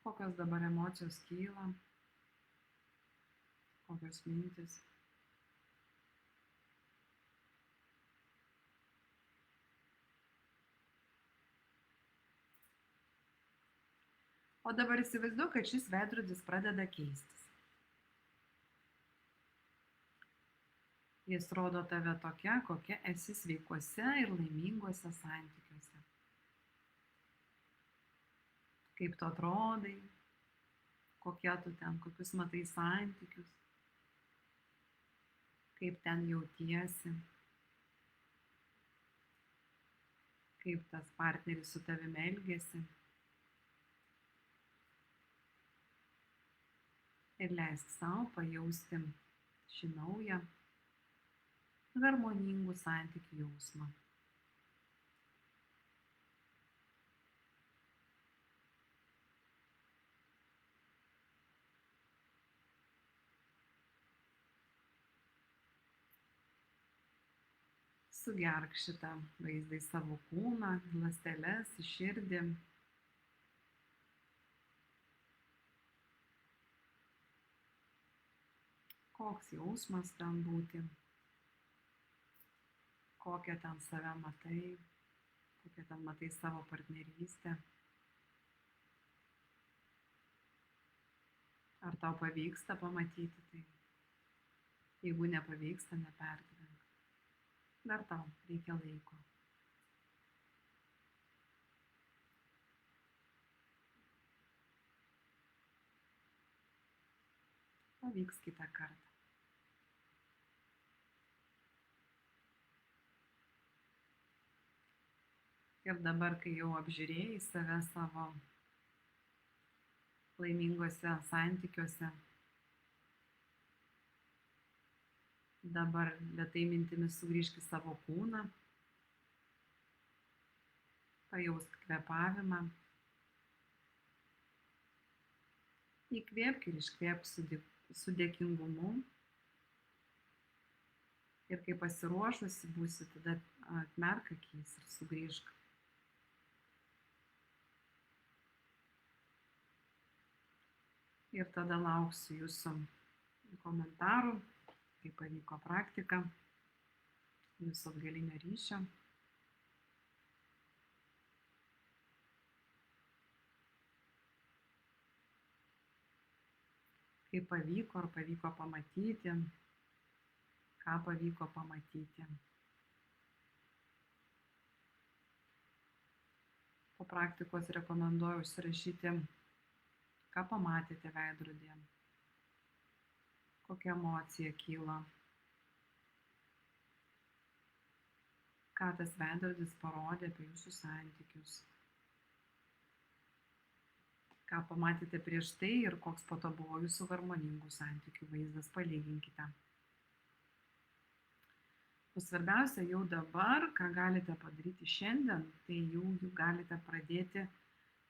Kokios dabar emocijos kyla, kokios mintis. O dabar įsivaizduok, kad šis veidrodis pradeda keistis. Jis rodo tave tokia, kokia esi sveikuose ir laiminguose santykiuose. Kaip tu atrodai, kokie tu ten, kokius matai santykius, kaip ten jautiesi, kaip tas partneris su tavimi elgesi. Ir leisk savo pajausti šį naują harmoningų santykių jausmą. Sugerk šitą vaizdą į savo kūną, ląsteles, į širdį. Koks jausmas ten būti, kokią ten save matai, kokią ten matai savo partnerystę. Ar tau pavyksta pamatyti tai? Jeigu nepavyksta, nepergyvenk. Dar tau reikia laiko. Pavyks kitą kartą. Ir dabar, kai jau apžiūrėjai save savo laiminguose santykiuose, dabar lėtai mintimis sugrįžk į savo kūną, pajausk kvėpavimą, įkvėpk ir iškvėpk su dėkingumu. Ir kai pasiruošusi būsi, tada atmerk akis ir sugrįžk. Ir tada lauksiu jūsų komentarų, kaip pavyko praktika, jūsų atgalinio ryšio. Kaip pavyko, ar pavyko pamatyti, ką pavyko pamatyti. Po praktikos rekomenduoju užsirašyti, ką pamatėte veidrodyje, kokia emocija kyla, ką tas veidrodis parodė apie jūsų santykius, ką pamatėte prieš tai ir koks po to buvo jūsų harmoningų santykių vaizdas, palyginkite. O svarbiausia jau dabar, ką galite padaryti šiandien, tai jau galite pradėti,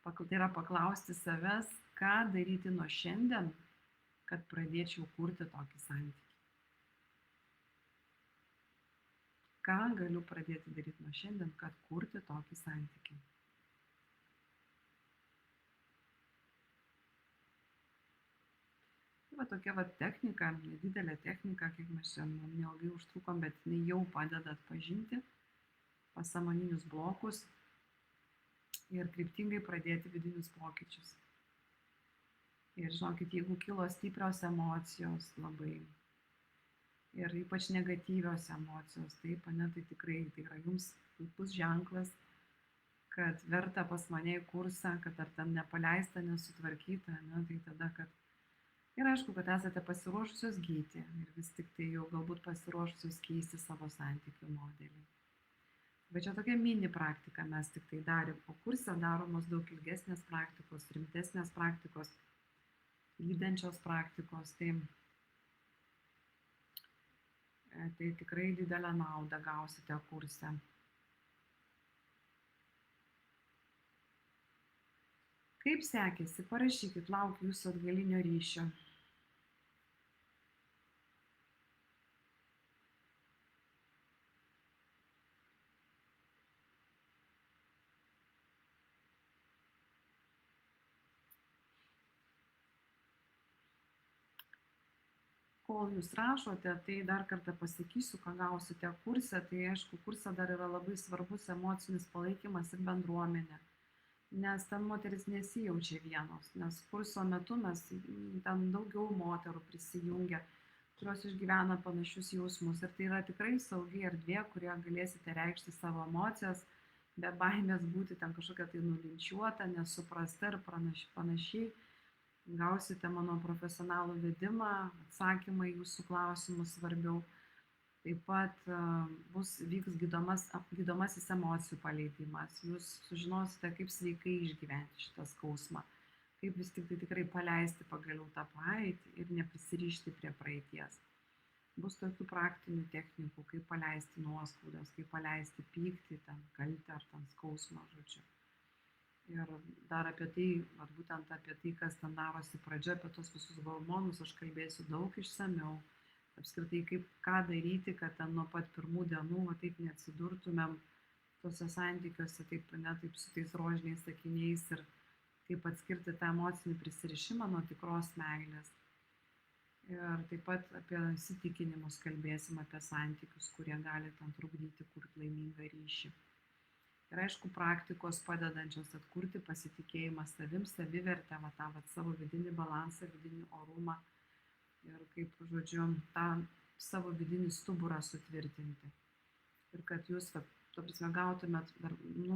tai yra paklausti savęs, ką daryti nuo šiandien, kad pradėčiau kurti tokį santykį. Ką galiu pradėti daryti nuo šiandien, kad kurti tokį santykį. Tai va tokia va technika, nedidelė technika, kiek mes čia neilgai užtrukom, bet jinai jau padeda atpažinti pasąmoninius blokus ir kryptingai pradėti vidinius pokyčius. Ir žinokit, jeigu kilo stiprios emocijos labai ir ypač negatyvios emocijos, taip, tai tikrai tai yra jums puikus ženklas, kad verta pas mane į kursą, kad ar ten nepaleista, nesutvarkyta, tai tada, kad ir aišku, kad esate pasiruošusios gydyti ir vis tik tai jau galbūt pasiruošusios keisti savo santykių modelį. Bet čia tokia mini praktika mes tik tai darėm, o kurse daromos daug ilgesnės praktikos, rimtesnės praktikos, gydančios praktikos, tai tikrai didelę naudą gausite kurse. Kaip sekėsi, parašykit, laukiu jūsų atgalinio ryšio. Kol jūs rašote, tai dar kartą pasakysiu, ką gausite kurse. Tai aišku, kurse dar yra labai svarbus emocinis palaikymas ir bendruomenė. Nes ten moteris nesijaučia vienos, nes kurso metu mes ten daugiau moterų prisijungia. kurios išgyvena panašius jausmus. Ir tai yra tikrai saugi erdvė, kurioje galėsite reikšti savo emocijas, be baimės būti ten kažkokia tai nulinčiuota, nesuprasta ir panašiai. Gausite mano profesionalų vedimą, atsakymą į jūsų klausimus svarbiau. Taip pat vyks gydomasis emocijų paleidimas. Jūs sužinosite, kaip sveikai išgyventi šitą skausmą, kaip vis tik tai tikrai paleisti pagaliau tą praeitį ir neprisirišti prie praeities. Bus tokių praktinių technikų, kaip paleisti nuoskaudas, kaip paleisti pyktį, ten kaltę ar ten skausmą, žodžiu. Ir dar apie tai, būtent apie tai, kas ten darosi pradžia, apie tos visus hormonus aš kalbėsiu daug išsamiau. Apskritai, ką daryti, kad ten nuo pat pirmų dienų taip neatsidurtumėm tuose santykiuose, taip su tais rožiniais sakiniais ir kaip atskirti tą emocinį prisirišimą nuo tikros meilės. Ir taip pat apie įsitikinimus kalbėsim, apie santykius, kurie gali ten trukdyti kurti laimingą ryšį. Ir aišku, praktikos padedančios atkurti pasitikėjimą savim, savivertę, savo vidinį balansą, vidinį orumą. Ir kaip, žodžiu, tą savo vidinį stuburą sutvirtinti. Ir kad jūs, gautumėt,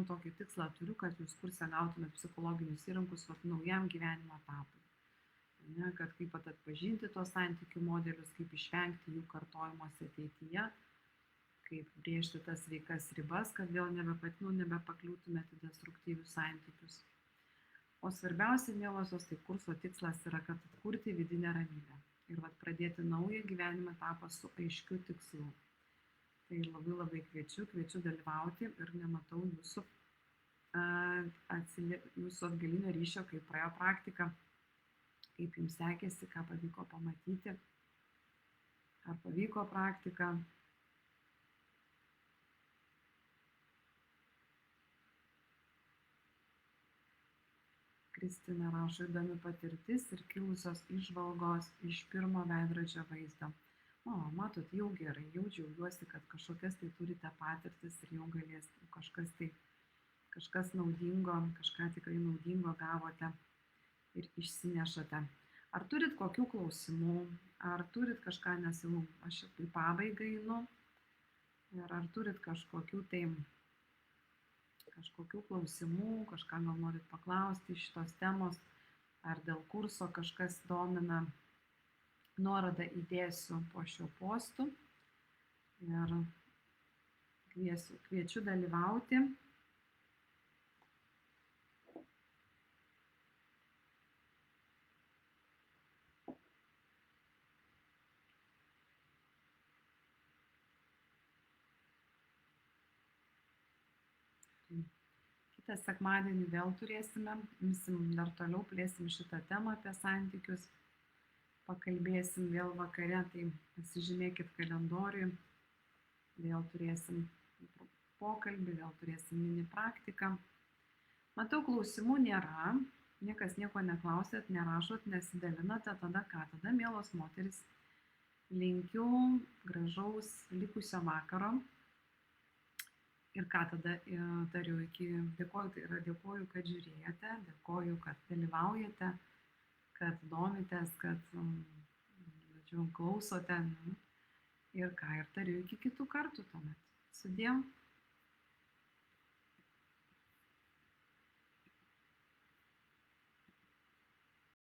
tokį tikslą turiu, kad jūs kurse gautumėt psichologinius įrankius naujam gyvenimo etapui. Ne, kad kaip atpažinti tos santykių modelius, kaip išvengti jų kartojimuose ateityje, kaip brėžti tas sveikas ribas, kad vėl nebepakliūtumėte į destruktyvius santykius. O svarbiausia, mielosios, tai kurso tikslas yra, kad atkurti vidinę ramybę. Ir pradėti naują gyvenimo etapą su aiškiu tikslu. Tai labai kviečiu dalyvauti ir nematau jūsų atgalinio ryšio, kaip praėjo praktika, kaip jums sekėsi, ką pavyko pamatyti, ar pavyko praktika. Kristina rašo, įdomi patirtis ir kilusios įžvalgos iš pirmo veidrodžio vaizdo. O, matot, jau gerai, jau džiaugiuosi, kad kažkokias tai turite patirtis ir jau galėsite kažkas naudingo, kažką tikrai naudingo gavote ir išsinešate. Ar turit kokių klausimų, ar turit kažką, nes jau aš į pabaigą einu, ir ar turit kažkokių klausimų, kažką gal norit paklausti iš šitos temos, ar dėl kurso kažkas domina, nuorodą įdėsiu po šio postu ir kviečiu dalyvauti. Kitą sekmadienį vėl turėsime, dar toliau plėsim šitą temą apie santykius, pakalbėsim vėl vakare, tai pasižymėkit kalendoriui, vėl turėsim pokalbį, vėl turėsim mini praktiką. Matau, klausimų nėra, niekas nieko neklausėt, nerašot, nesidalinote, tada ką? Tada, mielos moterys, linkiu gražaus likusio vakaro. Ir ką tada tariu dėkoju, kad žiūrėjote, dėkoju, kad dalyvaujate, kad domitės, kad klausote. Ir ką, ir tariu iki kitų kartų tuomet. Sudie.